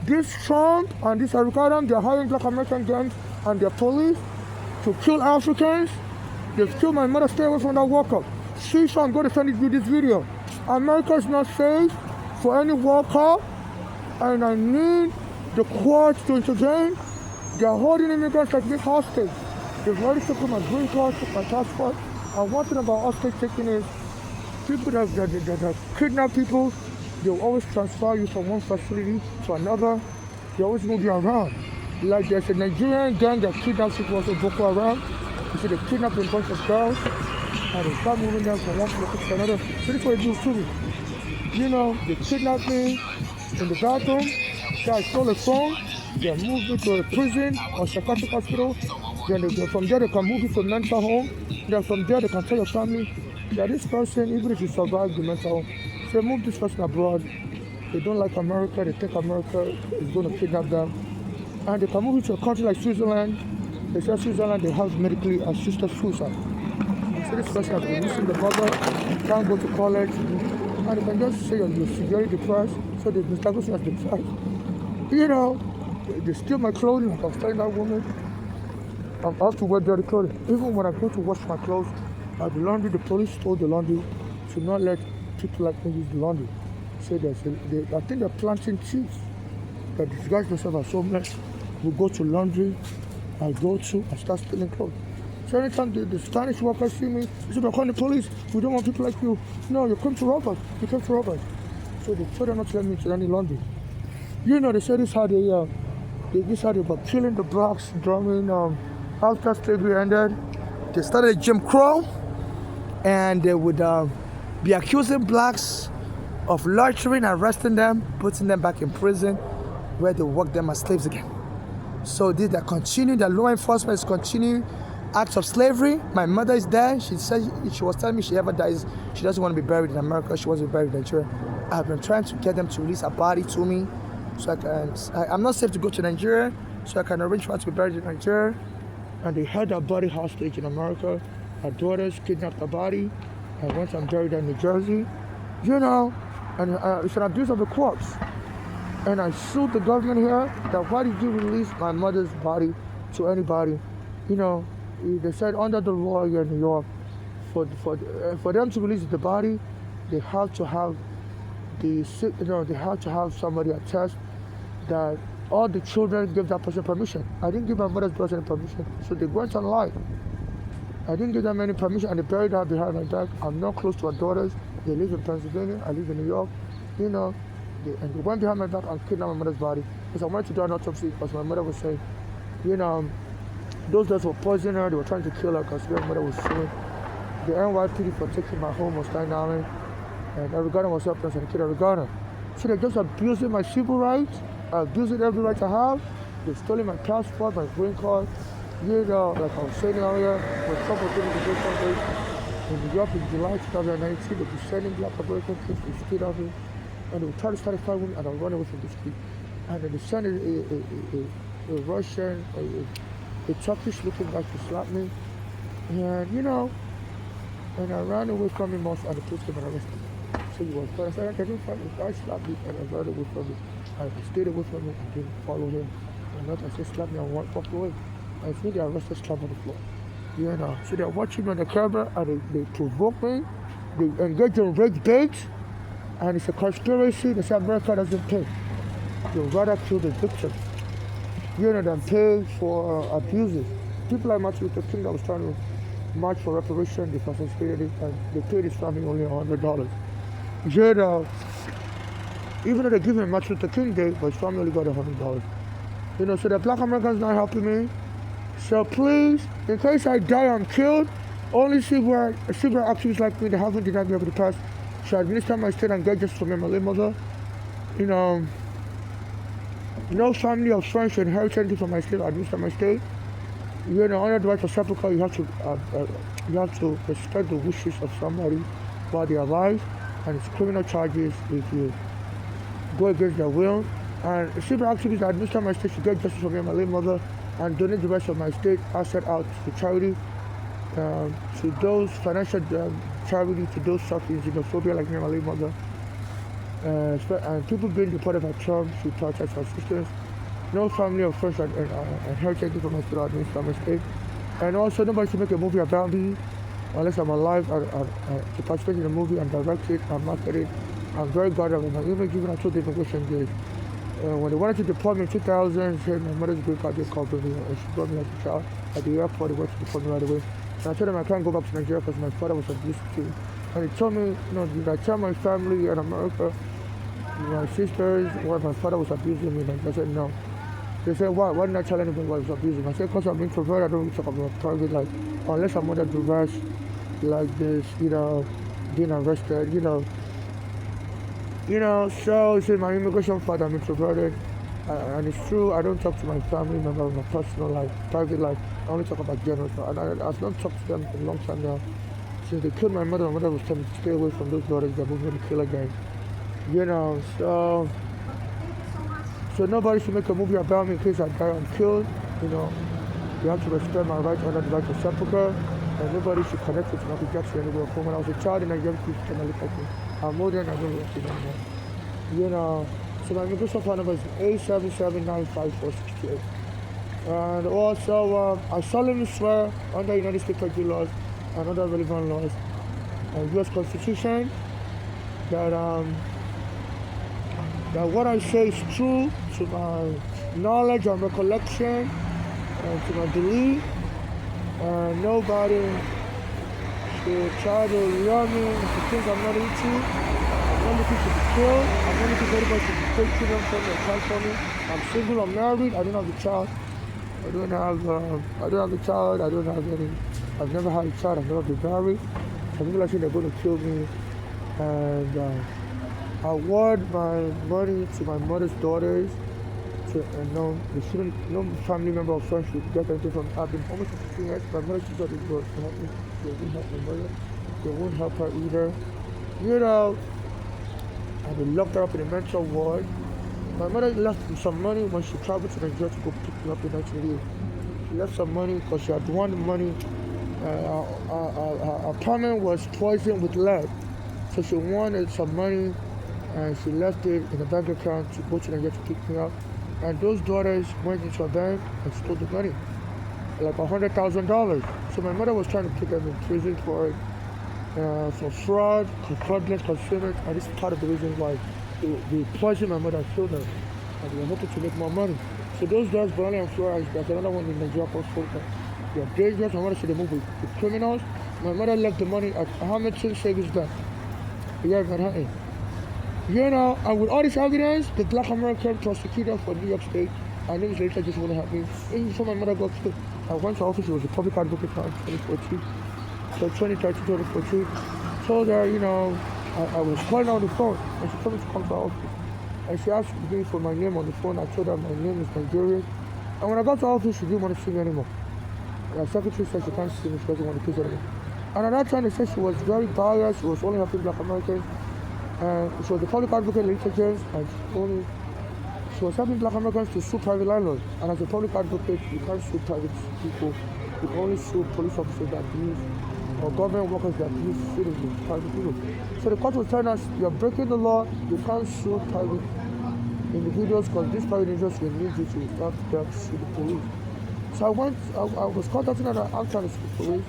this Trump and this Al-Qaeda, they're hiring black American gangs and their police to kill Africans. They've killed my mother. Stay away from that walker. See, so I'm going to send you this video. America is not safe for any walker, and I need the courts to intervene. They're holding immigrants like me hostage. They've already taken my green card, took my passport. And one thing about hostage taking is people that kidnap people, they'll always transfer you from one facility to another. They always move you around. Like there's a Nigerian gang that kidnaps people also Boko Haram. You see, they kidnap a bunch of girls and they start moving them from one place to another. So this is what they do to me. You know, they kidnap me in the bathroom. So I stole a phone. They moved me to a prison or psychiatric hospital. Then from there they can move you to a mental home. Then from there they can tell your family that this person, even if you survive the mental home, they move this person abroad. They don't like America. They think America is going to kidnap them. And they can move you to a country like Switzerland. They say Switzerland, they have medically assisted suicide. So this person has been missing the mother, can't go to college, and they can just say you're severely depressed, so they misdiagnose you as depressed. You know, they steal my clothing, like I was telling that woman. I have to wear dirty clothing. Even when I go to wash my clothes at the laundry, the police told the laundry to not let people like me use the laundry. So I think they're planting seeds that disguise themselves as homeless. We go to laundry, I start stealing clothes. So anytime the Spanish workers see me, they say, they're calling the police. We don't want people like you. No, you come to rob us. You come to rob us. So they told them not to let me into any laundry. You know, they say this is how they They started about killing the blacks during after slavery ended. They started Jim Crow, and they would be accusing blacks of loitering, arresting them, putting them back in prison, where they work them as slaves again. So they're continuing, the law enforcement is continuing acts of slavery. My mother is there. She said she was telling me she ever dies, she doesn't want to be buried in America. She wants to be buried in Nigeria. I've been trying to get them to release her body to me, so I'm not safe to go to Nigeria, so I can arrange for her to be buried in Nigeria. And they held her body hostage in America. Her daughters kidnapped her body and went and buried her in New Jersey. And it's an abuse of the corpse. And I sued the government here that why did you release my mother's body to anybody? They said under the law here in New York, for them to release the body, they have to have they have to have somebody attest that all the children give that person permission. I didn't give my mother's person permission, so they went online. I didn't give them any permission, and they buried her behind my back. I'm not close to her daughters. They live in Pennsylvania. I live in New York. And they went behind my back and kidnapped my mother's body because I wanted to do an autopsy because my mother was saying, those guys were poisoning her. They were trying to kill her because my mother was suing the NYPD for taking my home on Staten Island, and Oregano was helping us and killed Oregano. So they're just abusing my civil rights, abusing every right I have. They stole my passport, my green card. Like I was saying earlier, when Trump was doing the deportation in New York in July 2019, they were sending black American kids to the street of me, and they would try to start a fight with me, and I'll run away from the street. And then they sent a Russian, a Turkish-looking guy to slap me, and I ran away from him most, and the police came and arrested me. So he was fine. I said, I didn't fight the guy slapped me, and I ran away from him. I stayed away from him and didn't follow him. And not I said, slap me and walked away. I think they arrested slap on the floor. So they're watching me on the camera, and they provoke me. They engage in rage bait, and it's a conspiracy. They say America doesn't pay. They would rather kill the victims, than pay for abuses. People like Martin Luther King that was trying to march for reparation because they paid it, and they paid his family only $100. Even though they give him Martin Luther King Day, but his family only got $100. So the black Americans not helping me. So please, in case I die, I'm killed, only civil activists like me that haven't denied me over the past should administer my state and get justice for my late mother. No family or friends should inherit anything from my state or administer my state. Under the right of sepulchre, you have to respect the wishes of somebody while they are alive, and it's criminal charges if you go against their will. And civil activists that administer my state should get justice for me and my late mother and donate the rest of my state asset out to charity, to those financial charity, to those suffering xenophobia like me and my late mother. And people being deported by Trump should protest for assistance. No family or friends inherit anything from my state or administer my state. And also, nobody should make a movie about me unless I'm alive to participate in the movie and direct it and market it. I'm very glad of my image, even I told the immigration judge. When they wanted to deport me in 2000, said my mother's green card just called me, and she brought me as a child at the airport. They wanted to deport me right away. And I told them I can't go back to Nigeria because my father was abusive too. And they told me, did I tell my family in America, my sisters, why my father was abusing me? And I said no. They said, why didn't I tell anybody why I was abusing? I said, because I'm introverted, I don't really talk about private life. Unless I'm under duress like this, being arrested, so it's in my immigration file, I'm introverted. And it's true, I don't talk to my family members, my personal life, private life. I only talk about general stuff. And I've not talked to them for a long time now. Since they killed my mother was telling me to stay away from those daughters that moved me to kill again. So nobody should make a movie about me in case I die, I'm killed. You have to respect my rights under the right of sepulchre. And nobody should connect with Michael Jackson anywhere. From when I was a child in Nigeria, people can look at me. I'm modern, I don't look anymore. So my immigration phone number is 877-954-68. And also, I solemnly swear under United States federal laws and other relevant laws and U.S. Constitution that what I say is true to my knowledge and recollection and to my belief. And nobody should try to lure me into things I'm not into. not looking to be killed. I'm not looking for anybody to take children from me or child from me. I'm single, I'm married, I don't have a child. I don't have a child, I don't have any, I've never had a child, I've never been married. Some people are saying they're going to kill me. And I award my money to my mother's daughters. No family member or friend should get anything from her. I've been almost 15 years. My mother should not be able to help me. They won't help my mother. They won't help her either. I've been locked up in a mental ward. My mother left me some money when she traveled to Nigeria to go pick me up in 1988. She left some money because she had won the money. Our apartment was poisoned with lead. So she wanted some money and she left it in a bank account to go to Nigeria to pick me up. And those daughters went into a bank and stole the money, like $100,000. So my mother was trying to put them in prison for fraud, fraudulent concealment, and this is part of the reason why they poisoned my mother and killed her. And they were hoping to make more money. So those daughters, Bonnie and Flora, there's another one in Nigeria called Fulton. They are dangerous. My mother said they move with criminals. My mother left the money at Hamilton Savings Bank here in Manhattan. And with all this evidence, the Black American prosecutor for New York State, I knew his later just want to help me. Even before my mother got killed, I went to office, it was a public advocate in 2014. So 2013, 2014. Told her, I was calling her on the phone, and she told me to come to her office. And she asked me for my name on the phone. I told her my name is Nigerian. And when I got to her office, she didn't want to see me anymore. The secretary said she can't see me, she doesn't want to kiss anymore. And at that time, they said she was very biased, she was only helping Black Americans. She was a public advocate in James, and she was helping Black Americans to sue private landlords. And as a public advocate, you can't sue private people. You can only sue police officers that abuse, or government workers that abuse citizens, private people. So the court was telling us, you're breaking the law, you can't sue private individuals because these private individuals will need you to not sue the police. So I was contacting her after the police,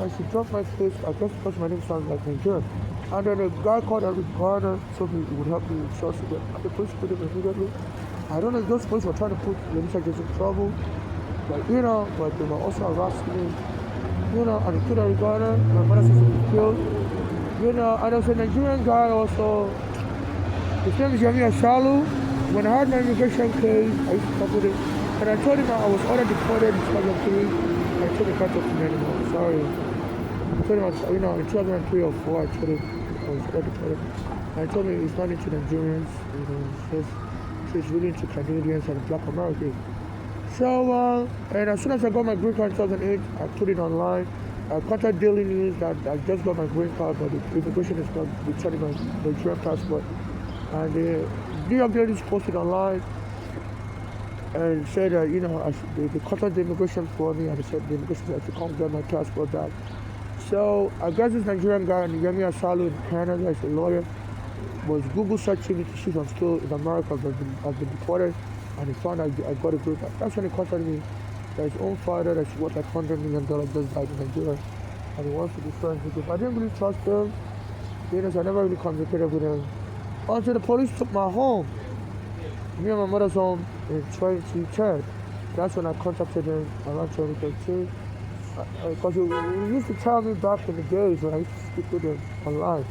and she dropped my face, I guess because my name sounds like Nigerian. And then a guy called Eric Garner told me he would help me with Chelsea. The police put him immediately. I don't know if those police were trying to put Letitia in trouble. But they were also harassing me. And they killed Eric Garner. My mother says he was killed. And there's a Nigerian guy also. His name is Yemi Ashalu. When I had my immigration case, I used to talk with him. And I told him I was already deported in 2003. I told him I can't talk to me anymore. Sorry. I told him, in 2003 or 4, I told him I was already deported. And I told him he's not into Nigerians, he's really into Canadians and Black Americans. So, and as soon as I got my green card in 2008, I put it online. I contacted Daily News that I just got my green card, but the immigration is not returning my Nigerian passport. And the New York Daily News posted online and said that, they contacted the immigration for me, and they said the immigration said to come get my passport back. So I guess this Nigerian guy, Yemi Ashalu in Canada, is a lawyer, was Google searching me to see if I'm still in America. I've been deported, and he found I got a green card. That's when he contacted me that his own father, that's worth like $100 million, just died in Nigeria, and he wants to be friends with him. I didn't really trust him, so I never really communicated with him. Until the police took my home, me and my mother's home in 2010. That's when I contacted him around 2013. Because he used to tell me back in the days when I used to speak with him online,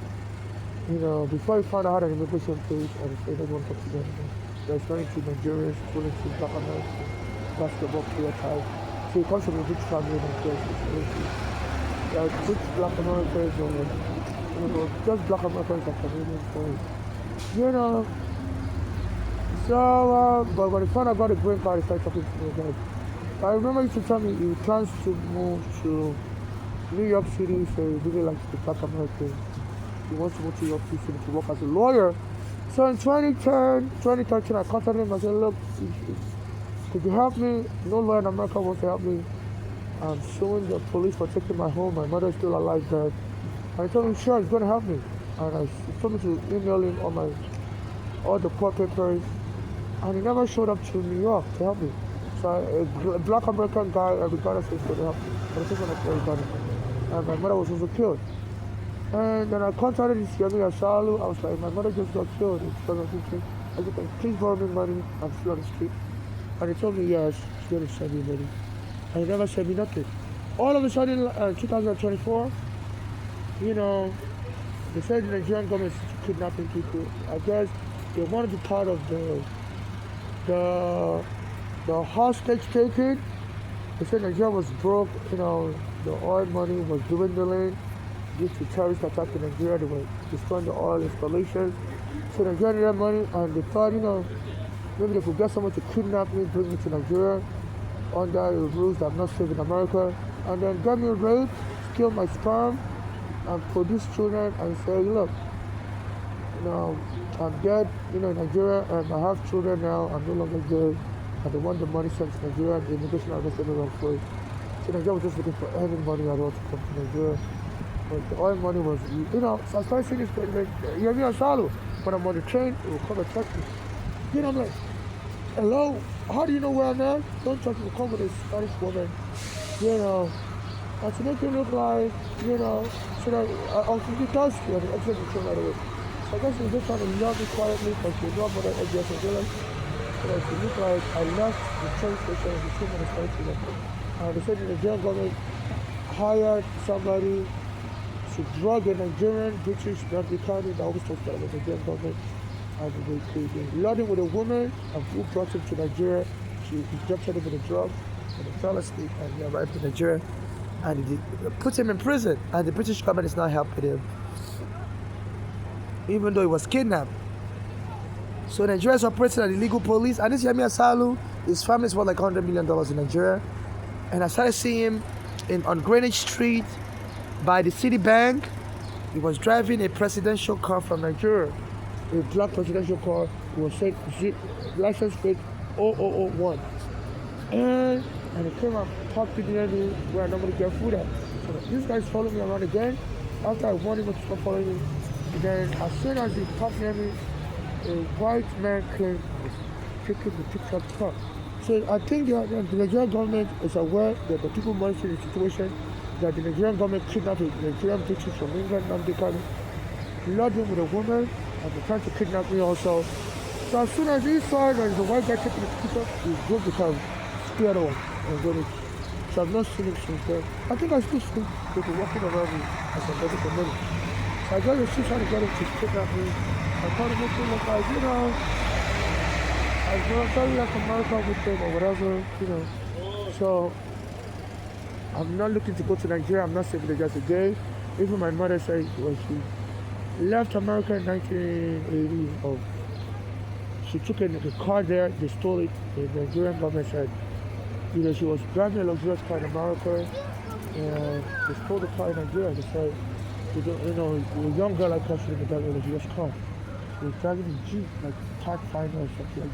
before he found out I had an immigration case, and he said, everyone come together. There's running to Nigerians, pulling to Black Americans, basketball player type. So he comes from a rich family in Nigeria. Rich Black Americans, just Black Americans are Canadian stories. So, but when he found out I got a green card, he started talking to me again. I remember he used to tell me he plans to move to New York City, so he really likes the Black Americans. He wants to move to New York City to work as a lawyer. So in 2013, I contacted him. I said, look, could you help me? No lawyer in America wants to help me. I'm suing the police for taking my home. My mother is still alive there. And he told me, sure, he's going to help me. And he told me to email him all the court papers. And he never showed up to New York to help me. So a Black American guy, regardless of to help me. But the first one I got it. And my mother was also killed. And then I contacted this Yemi Ashalu. I was like, my mother just got killed in 2015. I said, please borrow me money. I'm still on the street. And he told me, yes, he's going to send me money. And he never sent me nothing. All of a sudden, 2024, They said the Nigerian government is kidnapping people. I guess they want to be part of the hostage taking. They said Nigeria was broke, the oil money was dwindling due to terrorist attack in Nigeria. They were destroying the oil installations. So Nigeria needed money, and they thought, maybe they could get someone to kidnap me, bring me to Nigeria under the rules that I'm not safe in America, and then get me raped, steal my sperm, and produce children, and say, look, I'm dead, in Nigeria, and I have children now, I'm no longer gay, and they want the money sent to Nigeria, and the immigration arrested me wrongfully. So Nigeria was just looking for any money at all to come to Nigeria. But the oil money was, so I started seeing this president, Yemi Asalo, when I'm on the train, it will come and touch me. I'm like, hello, how do you know where I'm at? Don't touch me, come with a Spanish woman, and to make it look like, so that I'll be thirsty and exit the train right away. So I guess they're just trying to love me quietly because they know about that FBS and Dylan. So that it looked like I left the train station and the 2 minutes later. And they said the Nigerian government hired somebody to drug a Nigerian British Republican that always talks about the Nigerian government. And they loaded with a woman and who brought him to Nigeria. She injected him with a drug and he fell asleep and he arrived in Nigeria. And they put him in prison, and the British government is not helping him, even though he was kidnapped. So Nigeria is operating an illegal police, and this Yemi Asalu, his family is worth like $100 million in Nigeria. And I started seeing him on Greenwich Street by the City Bank. He was driving a presidential car from Nigeria, a black presidential car. It was said license plate 0001. And he came and parked it near me where I normally get food at. So this guy's following me around again. After I warned him to stop following me, then as soon as he parked near me, a white man came and taking the picture of the car. So I think the Nigerian government is aware that the people monitoring the situation, that the Nigerian government kidnapped a Nigerian British from England, and they can load him with a woman, and they're trying to kidnap me also. So as soon as he saw that the white guy taking the picture, he broke the car, scared off. So I've not seen him since then. I think I still see people walking around me as I'm ready for money. So I got to still trying to get him to kidnap me. I thought it would feel like, I tell you like America with them or whatever, So I'm not looking to go to Nigeria. I'm not saying that just a gay. Even my mother said when she left America in 1980, she took a car there, they stole it. The Nigerian government said, she was driving a luxurious car in America, and they stole the car in Nigeria. They said, a young girl like her should have driving a luxurious car. She was driving a Jeep, like Pathfinder or something like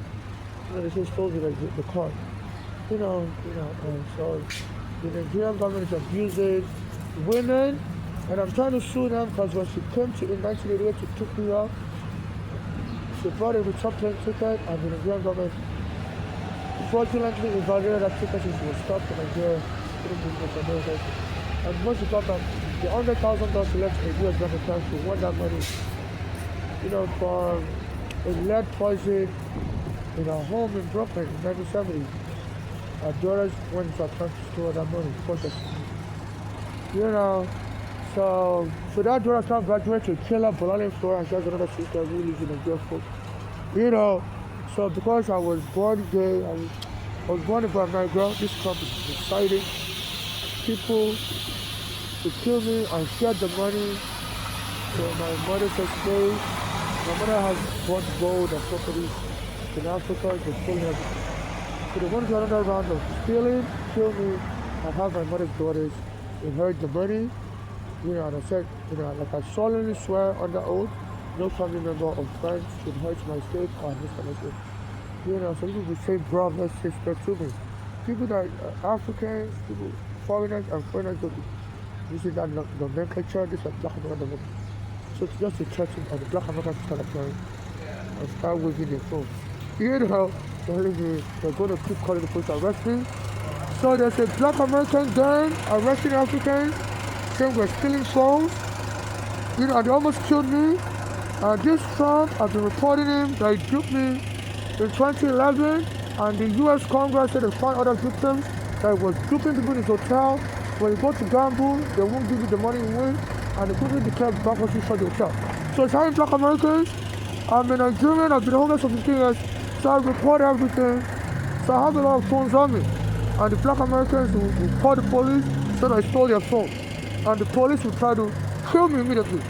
that. They just stole the car. And so the Nigerian government is abusing women, and I'm trying to sue them because when she came to in 1988 to pick me up, she brought a return plane ticket, and the Nigerian government fraudulently invalidated that ticket since she was stopped in Nigeria. And once she got back, the $100,000 she left in the US bank account, she won that money, for a lead poison in her home in Brooklyn in 1970. Her daughters went into a account to store that money, So that daughter now graduated to Killer, Bologna, Florida, and she has another sister who lives in Nigeria. So because I was born gay, I was born a black girl, this club is exciting. People to kill me and share the money to my mother's estate. My mother has bought gold and properties in Africa, they're stealing everything. So they want to do another round of stealing, kill me, and have my mother's daughters inherit the money. And I said, like I solemnly swear under oath, no family member or friends should hurt my estate or miss my estate. So people will say brother, sister to me. People that are Africans, people, foreigners and foreigners don't using that nomenclature, this is black American. So it's just a threaten and the black Americans start appearing and start waving their phone. They're going to keep calling the police arrest me. So there's a black American gang arresting Africans, saying we're stealing phones. And they almost killed me. This Trump, I've been reporting him that he duped me in 2011, and the US Congress said they found other victims that was duping people in his hotel. When you go to gamble, they won't give you the money you win. and they quickly declared bankruptcy for the hotel. So it's having black Americans. I'm a Nigerian, I've been homeless for 15 years, so I report everything. So I have a lot of phones on me. And the black Americans will call the police, said I stole their phone. And the police will try to kill me immediately.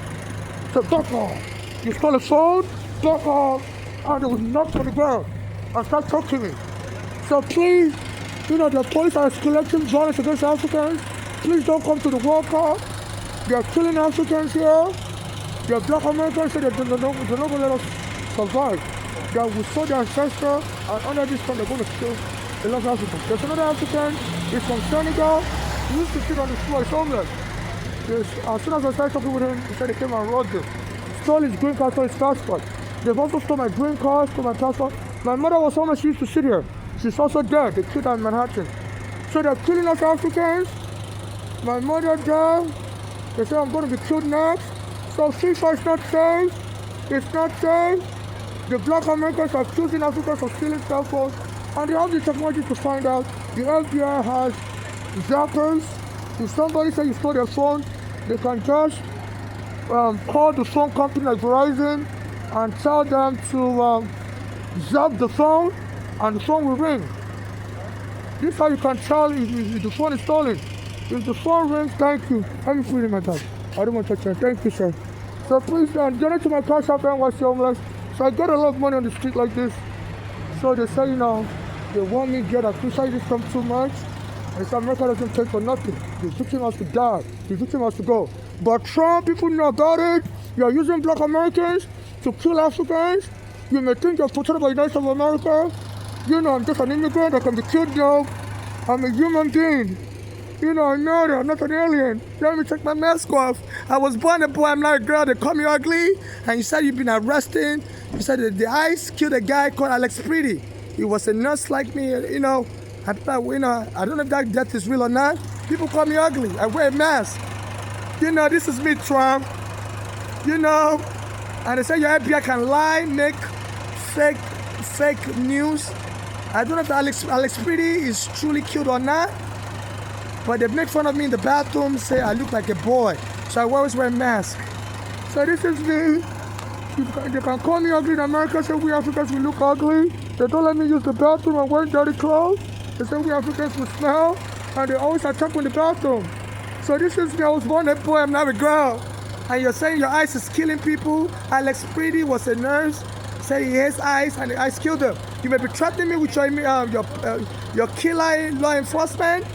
So back off. You stole a phone, back off. And they will knock on the ground and start talking to me. So please, the police are collecting violence against Africans. Please don't come to the World Cup. They are killing Africans here. They are black Americans, so they're not going to let us survive. They will show their ancestors, and under this time they're going to kill a lot of Africans. There's another African, he's from Senegal. He used to sit on the floor, he's homeless. As soon as I started talking with him, he said they came and robbed him. Stole his green card, stole his passport. They've also stole my green card, stole my passport. My mother was homeless, she used to sit here. She's also dead. They killed her in Manhattan. So they're killing us Africans. My mother died. They say I'm going to be killed next. So FIFA is not safe. It's not safe. The black Americans are accusing Africans of stealing cell phones. And they have the technology to find out. The FBI has zappers. If somebody says you stole their phone, they can just call the phone company like Verizon and tell them to zap the phone, and the phone will ring. This is how you can tell if the phone is stolen. If the phone rings, thank you. Let me put it in my bag. I don't want to touch it. Thank you, sir. So please donate to my cash app and NYC homeless. So I get a lot of money on the street like this. So they say, they want me to get a criticize this come too much. And so America doesn't pay for nothing. The victim has to die. The victim has to go. But Trump, people know about it. You are using black Americans to kill Africans. You may think you're protected by the United States of America. I'm just an immigrant. I can be killed now. I'm a human being. I know that I'm not an alien. Let me take my mask off. I was born a boy, I'm not a girl. They call me ugly. And you said you've been arrested. You said that the ICE killed a guy called Alex Pretty. He was a nurse like me, I don't know if that death is real or not. People call me ugly. I wear a mask. This is me, Trump. And they say your FBI can lie, make fake news. I don't know if Alex Pretty is truly killed or not. But they make fun of me in the bathroom, say I look like a boy. So I always wear a mask. So this is me. They can call me ugly in America, say we Africans we look ugly. They don't let me use the bathroom, I'm wearing dirty clothes. They say we Africans will smell, and they always attack me in the bathroom. So this is me, I was born a boy, I'm not a girl. And you're saying your ICE is killing people. Alex Pretty was a nurse, said he hates ICE, and the ICE killed him. You may be threatening me with your killer law enforcement.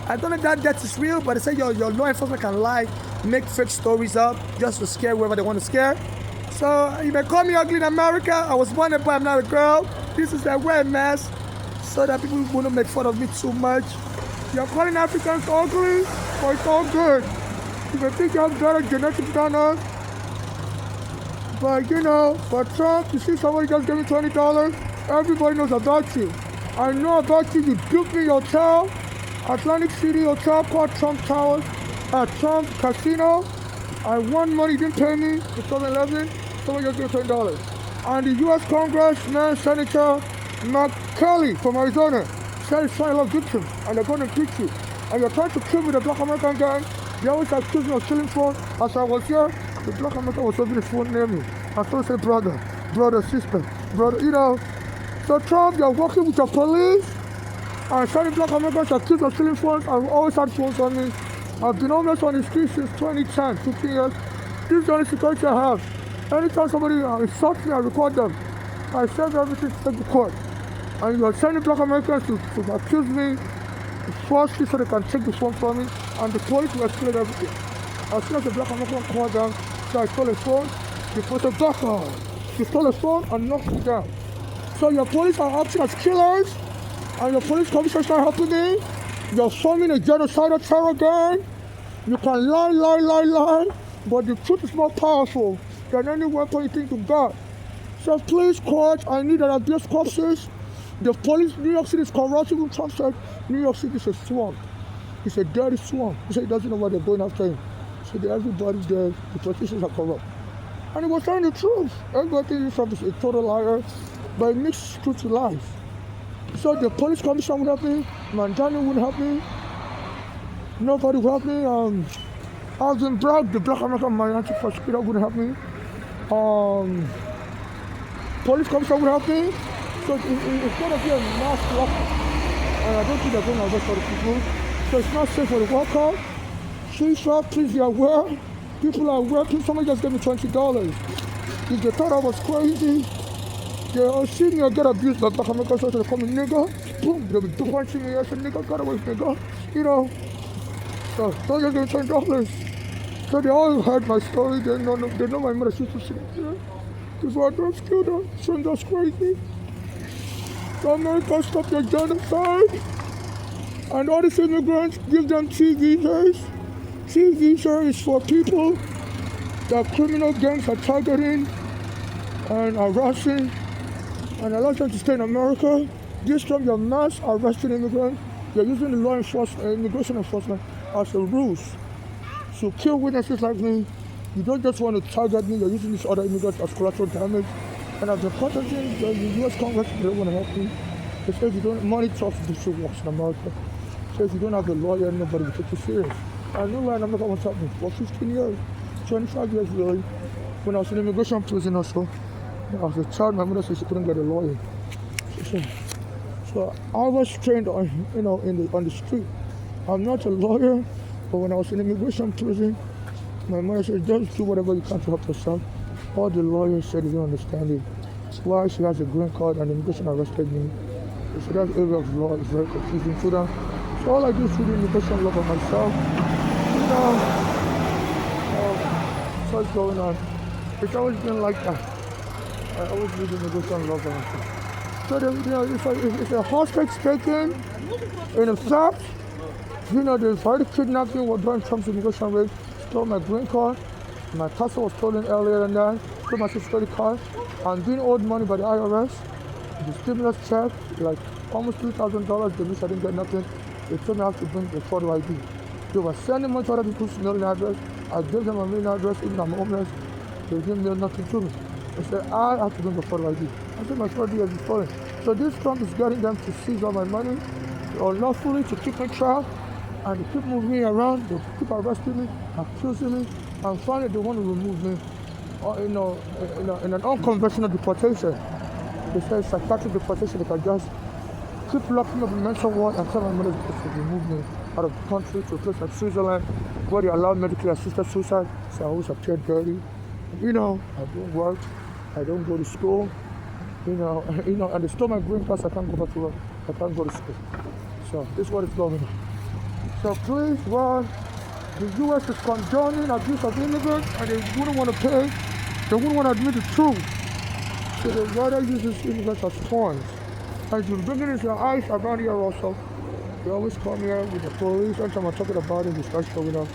I don't know if that death is real, but they say your law enforcement can lie, make fake stories up just to scare whoever they want to scare. So you may call me ugly in America. I was born a boy, I'm not a girl. This is a wear mask so that people wouldn't make fun of me too much. You're calling Africans ugly, but it's all good. You may think you have better genetics than us. But for Trump, you see somebody just gave me $20, everybody knows about you. I know about you, you duped me your hotel. Atlantic City hotel called Trump Towers at Trump Casino. I won money, didn't pay me. In 2011, someone just gave me $20. And the U.S. Congressman, Senator Mark Kelly from Arizona said it's trying to love victims, and they're going to impeach you. And you're trying to kill me, the black American gang. They always accuse me of stealing phone. As I was here, the black American was holding his phone near me. I still say brother, sister, brother, So Trump, you're working with your police. And some black Americans are accused of stealing phones. I've always had phones on me. I've been homeless on the street since 2010, 15 years. This is the only security I have. Anytime somebody insults me, I record them. I send everything to the court. And you're sending black Americans to accuse me falsely so they can take the phone from me. And the police will explain everything. As soon as the black American called them, so I stole a phone, the police said, back off. You stole a phone and knocked me down. So your police are acting as killers. And your police commissioners are helping me. You're forming a genocidal terror gang. You can lie, but the truth is more powerful than any weapon you think you got. So please, court, I need an Habeas Corpus. The police, New York City is corrupt. Even Trump said New York City is a swamp. It's a dirty swamp. He said he doesn't know what they're going after him. So everybody's there, the politicians are corrupt. And he was telling the truth. Everybody thinks Trump is a total liar, but he mixes truth to lies. So the police commission would help me, Mandani would help me, nobody would help me, I was in Bragg, the Black American minority prosecutor wouldn't help me. Police commissioner would help me. So it's going to be a mass lock. And I don't think they're going to arrest all the people. So it's not safe for the worker. Please be aware. People are aware. Please, somebody just gave me $20. If they thought I was crazy, they'll see me get abused by Black American, so they call me nigga. Boom, they'll be punching me. I said, nigga, got away, nigga. So don't just give me $20. So they all heard my story. They know my mother. She's sitting here. Before I don't kill them. So that's crazy. So America, stop your genocide. And all these immigrants, give them T visas. T visa is for people that criminal gangs are targeting and harassing and allow them to stay in America. This time you're mass arresting immigrants. You're using the law enforcement, immigration enforcement as a ruse to kill witnesses like me. You don't just want to target me, you're using these other immigrants as collateral damage. And I've been contacting the U.S. Congress, they don't want to help me. They say if you don't, money talks to do works in America. So if you don't have a lawyer, nobody will take you serious. I knew why America was helping for 15 years, 25 years really. When I was in immigration prison also, I was a child, my mother said she couldn't get a lawyer. So I was trained on, on the street. I'm not a lawyer, but when I was in immigration prison, my mother said, just do whatever you can to help yourself. All the lawyers said they don't understand it. Why she has a green card and immigration arrested me. So that area of law is very confusing to them. So all I do is read immigration law by myself. So what's going on? It's always been like that. I always read immigration law by myself. So if a hostage taken in a fact, they've already kidnapped me during Trump's immigration raid, stole my green card. My passport was stolen earlier than that, stole my social security card. I'm being owed money by the IRS. The stimulus check, like almost $3,000, they wish I didn't get nothing. They told me I have to bring a photo ID. They were sending money to other people's mailing address. I gave them a mailing address, even though I'm homeless. They didn't mail nothing to me. They said, I have to bring a photo ID. I said, my photo ID has been stolen. So this Trump is getting them to seize all my money, unlawfully to keep me trapped, and they keep moving me around, they keep arresting me, accusing me, and finally they want to remove me in an unconventional deportation. They say psychiatric deportation, they can just keep locking up in mental ward and tell my mother to remove me out of the country to a place like Switzerland where they allow medically assisted suicide. So I always appear dirty. I don't work, I don't go to school, and they stole my green pass, I can't go back to work, I can't go to school. So this is what is going on. So please, the U.S. is condoning abuse of immigrants and they wouldn't want to pay, they wouldn't want to admit the truth. So they rather use these immigrants as pawns. I've been bringing it to your eyes around here also. They always come here with the police. Every time I'm talking about it, they start showing up.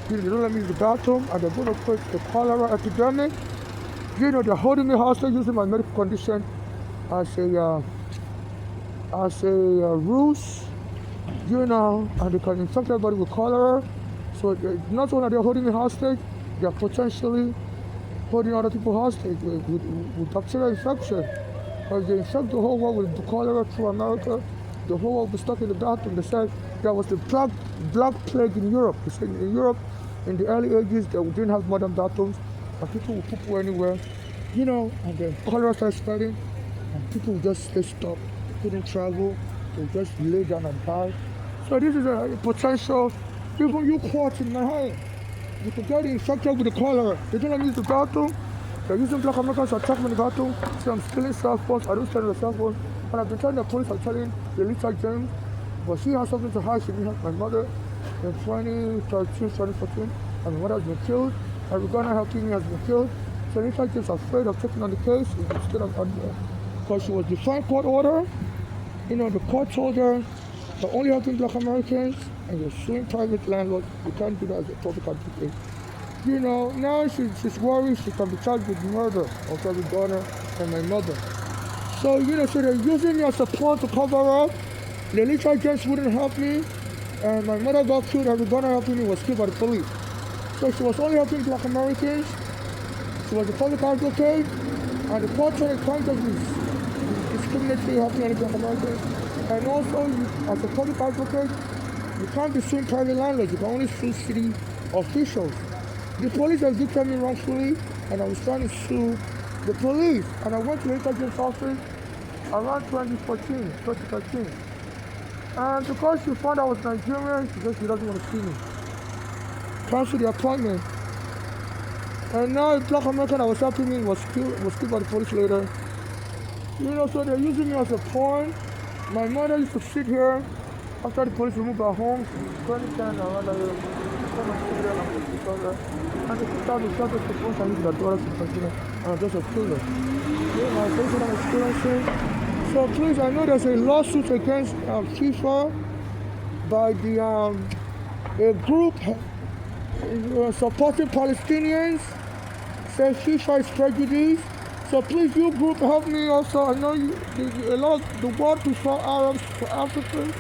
They don't let me use the bathroom and they're going to put the cholera epidemic. They're holding me hostage using my medical condition as a ruse, and they can infect everybody with cholera. So not only are they holding me hostage, they're potentially holding other people hostage with bacterial infection. Because they infect the whole world with the cholera through America. The whole world was stuck in the bathroom. They said there was the black plague in Europe. They said in Europe, in the early ages, they didn't have modern bathrooms, and people would poop anywhere, and the cholera started spreading, and people would just stay stuck, couldn't travel, they would just lay down and die. So this is a potential, even you caught in my hand, you could get infected with the cholera. They don't let me use the bathroom. They're using black Americans to attack me in the bathroom. So I'm stealing cell phones, I don't steal the cell phone. And I've been telling the police, I'm telling the Lisa James, but she has something to hide. She didn't help my mother in 2013, 2014. And my mother has been killed. And Regina helping me has been killed. So Lisa James is afraid of taking on the case. Because she was defiant court order. The court told her they're only helping black Americans and you're suing private landlords. You can't do that as a public advocate. Now she's worried she can be charged with murder of her daughter and my mother. So, so they're using me as a pawn to cover up. The Lisa James wouldn't help me, and my mother got killed, and the gunner helping me was killed by the police. So she was only helping black Americans. She was a public advocate, and the court tried to contact me discriminatory helping only black Americans. And also, as a public advocate, you can't be suing private landlords. You can only sue city officials. The police evicted me wrongfully, and I was trying to sue the police. And I went to the intelligence office around 2013. And because she found I was Nigerian, she said she doesn't want to see me. Cancel the appointment. And now a black American that was helping me was killed by the police later. So they're using me as a pawn. My mother used to sit here after the police removed her home. 2010 around there. And they told me shut up the phone and use their daughters to consider. And I'm just a killer. My face that I'm experiencing. So please, I know there's a lawsuit against FIFA by a group supporting Palestinians. Say FIFA is prejudiced. So please, you group, help me also. I know a lot of the world prefer Arabs for Africans.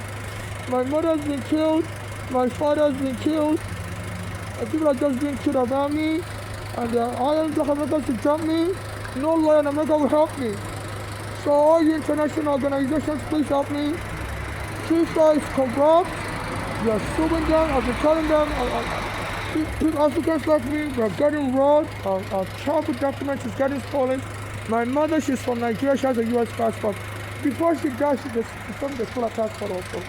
My mother's been killed. My father's been killed. People are just being killed around me. And there are iron black Americans to jump me. No lawyer in America will help me. So all you international organizations, please help me. FIFA is corrupt. We are suing them. I've been telling them. Africans like me, we are getting robbed. Our travel documents is getting stolen. My mother, she's from Nigeria. She has a U.S. passport. Before she died, she told me they stole her passport also.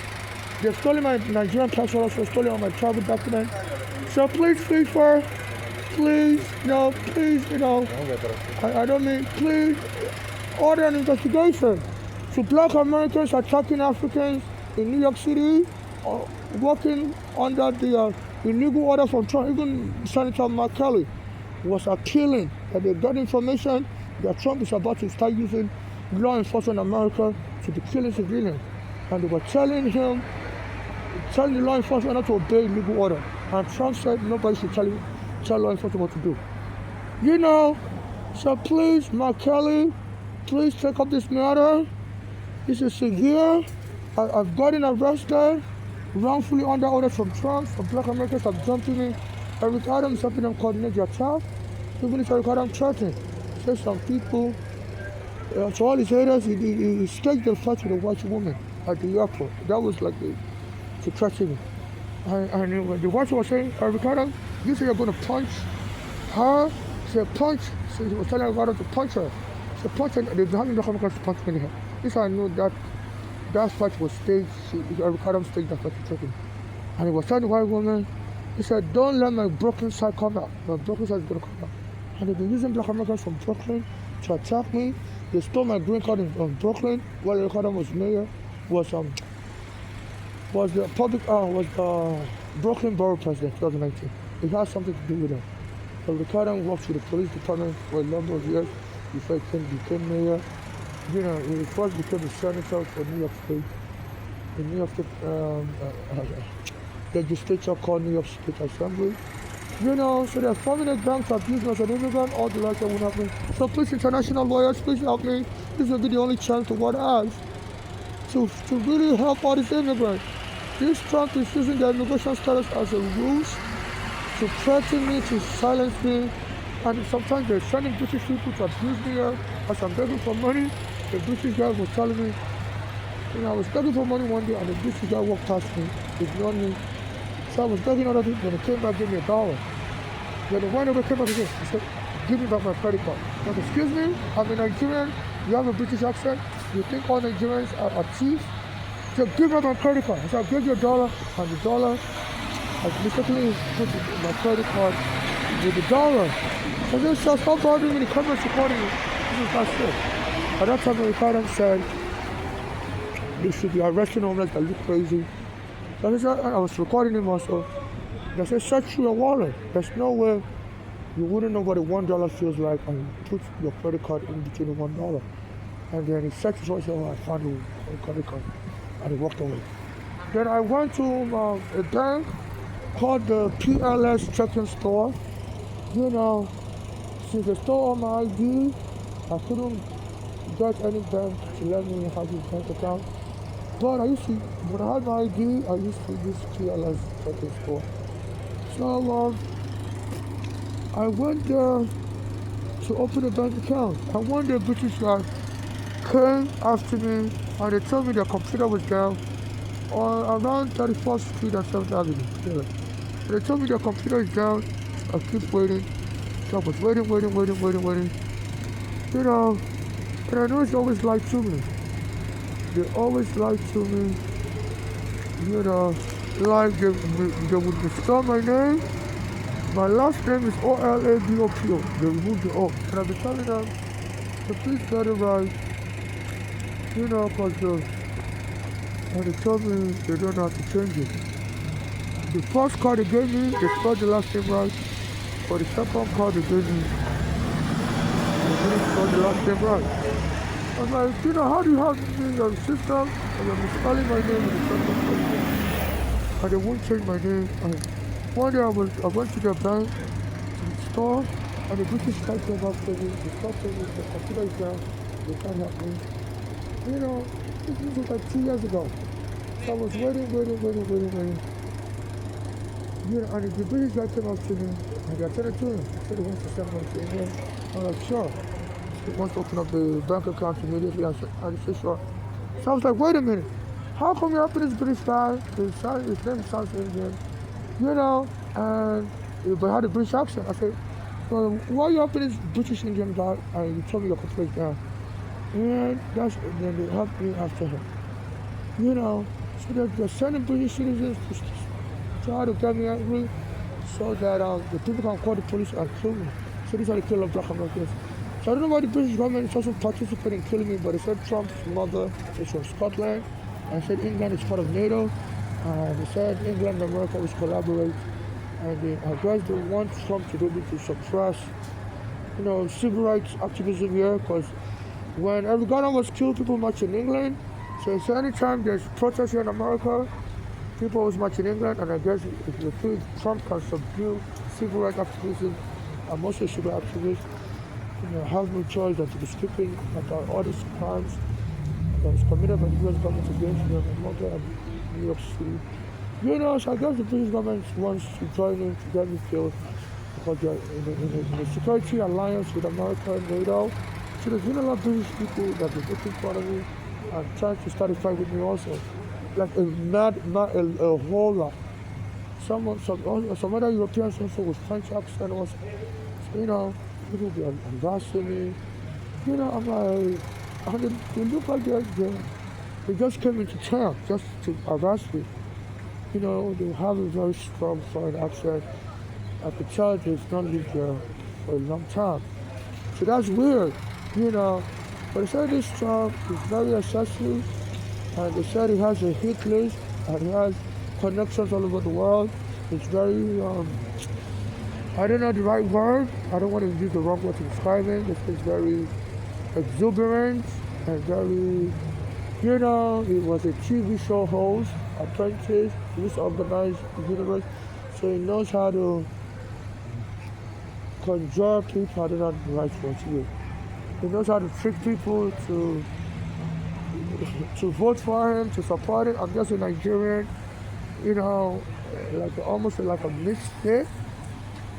They stole my Nigerian passport also. Stole all my travel documents. So please, FIFA, please, I don't mean, please, order an investigation to black Americans attacking Africans in New York City, working under the illegal order from Trump. Even Senator Mark Kelly was appealing that they got information that Trump is about to start using law enforcement in America to kill civilians. And they were telling the law enforcement not to obey legal order. And Trump said nobody should tell law enforcement what to do. So please, Mark Kelly, please take up this matter. This is severe. I've gotten arrested wrongfully under orders from Trump. Some black Americans have jumped me. Eric Adams helping them coordinate their attack. Even if Eric Adams threatened, says some people, to all his haters, he staged a fight with a white woman at the airport. That was like to threaten me. And the white woman was saying, Eric Adams, you say you're going to punch her? She said, punch. So he was telling Eric Adams to punch her. She said, punch her. They've been having black Americans to punch me in her. This I know that fight was staged. Eric Adams staged that fight to threaten me. And he was telling the white woman, he said, don't let my broken side come out. My broken side is going to come out. And they've been using black Americans from Brooklyn to attack me. They stole my green card in Brooklyn while Eric Adams was mayor. Was the Brooklyn Borough President 2019. It has something to do with it. So Eric Adams worked for the police department for a number of years before he became mayor. He first became a senator for New York State. The New York State legislature called New York State Assembly. So they're forming a gang to abuse me as an immigrant. All the rights that won't happen. So please, international lawyers, please help me. This will be the only chance the world has to really help all these immigrants. This Trump is using the immigration status as a ruse to threaten me, to silence me. And sometimes they're sending British people to abuse me here as I'm begging for money. The British guy was telling me, I was begging for money one day and the British guy walked past me, ignored me. So I was begging other people, when they came back, gave me $1. Then the one over came back again, he said, give me back my credit card. I said, excuse me, I'm a Nigerian, you have a British accent, you think all Nigerians are thieves? He said, give me back my credit card. I said, I'll give you $1, and the dollar, I mistakenly put my credit card with $1. So they said, stop bothering me, the comments recording me. This is not fair. At that time, Ricardo said, they should be arresting homeless that look crazy. So I was recording him also. They said, search through your wallet. There's no way you wouldn't know what a $1 feels like, and you put your credit card in between the $1. And then he searched his wallet, said, I found a credit card. And he walked away. Then I went to a bank called the PLS checking store. Since they stole all my ID, I couldn't get any bank to let me have his bank account. But when I had my ID, I used to use PLS checking store. So I went there to open a bank account. And one day British guy came after me and they told me their computer was down on around 31st Street and 7th Avenue. They told me the computer is down. I keep waiting. So I was waiting. You know, and I know it's always lied to me. They always lied to me. You know, like they would restore my name. My last name is Olabop. They removed the O. And I've been telling them to please get it right. You know, because and they told me they don't know how to change it. The first card they gave me, they spelled the last name right. For the second card they gave me, they didn't spell the last name right. I'm like, you know, how do you have me in your system and you're misspelling my name in the second card? And they won't change my name. And one day I went to the bank, to the store, and the British guy came up to me. They stopped me, the computer is down, they can't help me. You know, this was like 2 years ago. So I was waiting. You know, and the British guy came up to me, and I said it to him. He said he wants to send money to England. I was like, sure. He wants to open up the bank account immediately. And he said, sure. So I was like, wait a minute. How come you're up with this British guy? His name sounds Indian. You know, and but had a British accent. I said, well, why are you up with this British Indian guy? And he told me your complaint down. And then they helped me after him. You know, so they're sending British citizens to try to get me angry so that the people can call the police and kill me. So these are the killer black Americans. So I don't know why the British government is also participating in killing me, but they said Trump's mother is from Scotland, and said England is part of NATO, and they said England and America will collaborate, and I guess they want Trump to be able to suppress, you know, civil rights activism here, because when Ghana was killed, people marched in England. So anytime there's protests here in America, people always march in England, and I guess if you think Trump can subdue civil rights activism and mostly civil activists, you know, have no choice than to be speaking about all these crimes that is committed by the U.S. government against them in Malta and New York City. You know, so I guess the British government wants to join in to get me killed because they're in a security alliance with America and NATO. So there's been a lot of British people that have been looking for me and trying to start a fight with me also. Like not a whole lot. Some other Europeans also with French accent also. So, you know, people be harassing me. You know, I'm like, they look like they just came into town just to harass me. You know, they have a very strong foreign accent. I could tell they've not lived there for a long time. So that's weird, you know. But they said this Trump is very excessive, and they said he has a hit list, and he has connections all over the world. It's very, I don't know the right word. I don't want to use the wrong word to describe it. It's very exuberant and very, you know, he was a TV show host, apprentice, he used to organize the universe, so he knows how to conjure people. I don't know the right word to use. He knows how to trick people to vote for him, to support him. I'm just a Nigerian, you know, like almost like a misfit.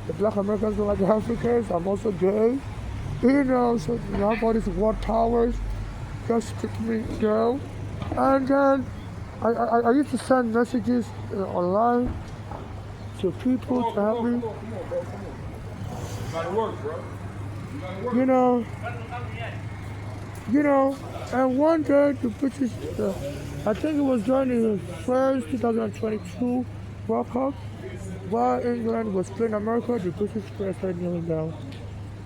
The black Americans are like the Africans. I'm also gay, you know, so you have all these world powers just stick me down. And then I used to send messages online to people to help me. You know, and one day the British, I think it was during the first 2022 World Cup, while England was playing America, the British players started kneeling down.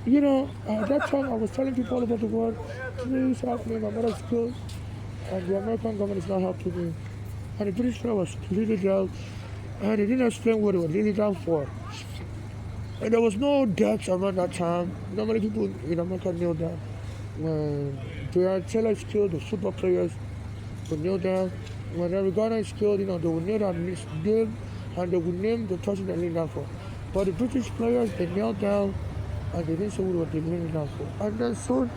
You know, at that time I was telling people all over the world, please help me, my mother's killed, and the American government is not helping me. And the British player was kneeling down, and they didn't explain what they were kneeling down for. And there was no deaths around that time. Not many people in America kneel down. When Brian Taylor is killed, the football players would kneel down. When Eric Garner is killed, you know, they would kneel down and they would name the person they're kneeling down for. But the British players, they knelt down and they didn't say what they were kneeling down for. And then soon,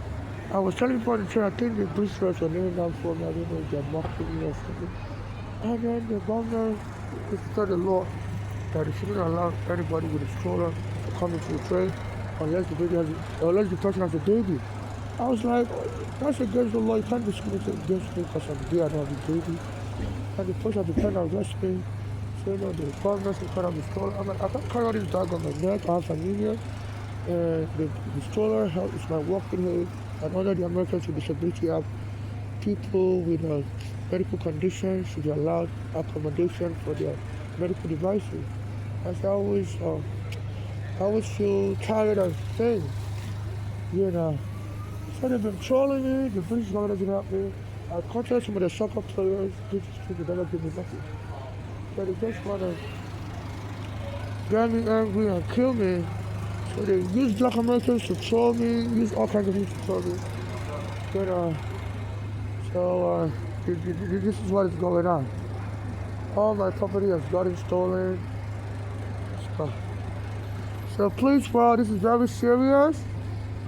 I was telling people on the train, I think the British players were kneeling down for me. I don't know if they're mocking me or something. And then the governor started a law that they shouldn't allow anybody with a stroller to come into the train unless the person has a baby. I was like, that's against the law. You can't discriminate against me because I'm gay. I don't have a baby. And the person had to try to arrest me. So, the partners who kind of the stroller. I'm like, I can't carry all this bag on my neck. I have anemia. And the stroller is my walking aid. And under the Americans with Disability Act, people with medical conditions should be allowed accommodation for their medical devices. As I always feel tired of things, you know. So they've been trolling me, the British government doesn't help me. I contacted some of the soccer players, which people don't give me nothing. But they just want to get me angry and kill me. So they use black Americans to troll me, use all kinds of people to troll me. You know, so this is what is going on. All my property has gotten stolen. So please, bro, this is very serious.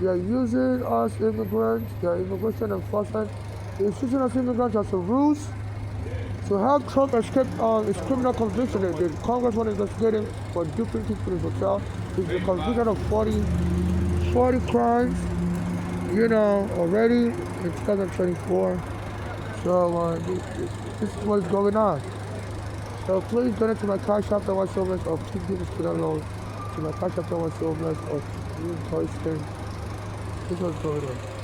They are using us immigrants, they are immigration enforcement. They're using us immigrants as a ruse to help Trump escape his criminal conviction. The Congress want to investigate him for duping people in his hotel. He's been convicted of 40 crimes, you know, already in 2024. So this is what is going on. So please donate to my cash app and watch over of keep giving student loans to my cash app and watch over of new This is what's going on.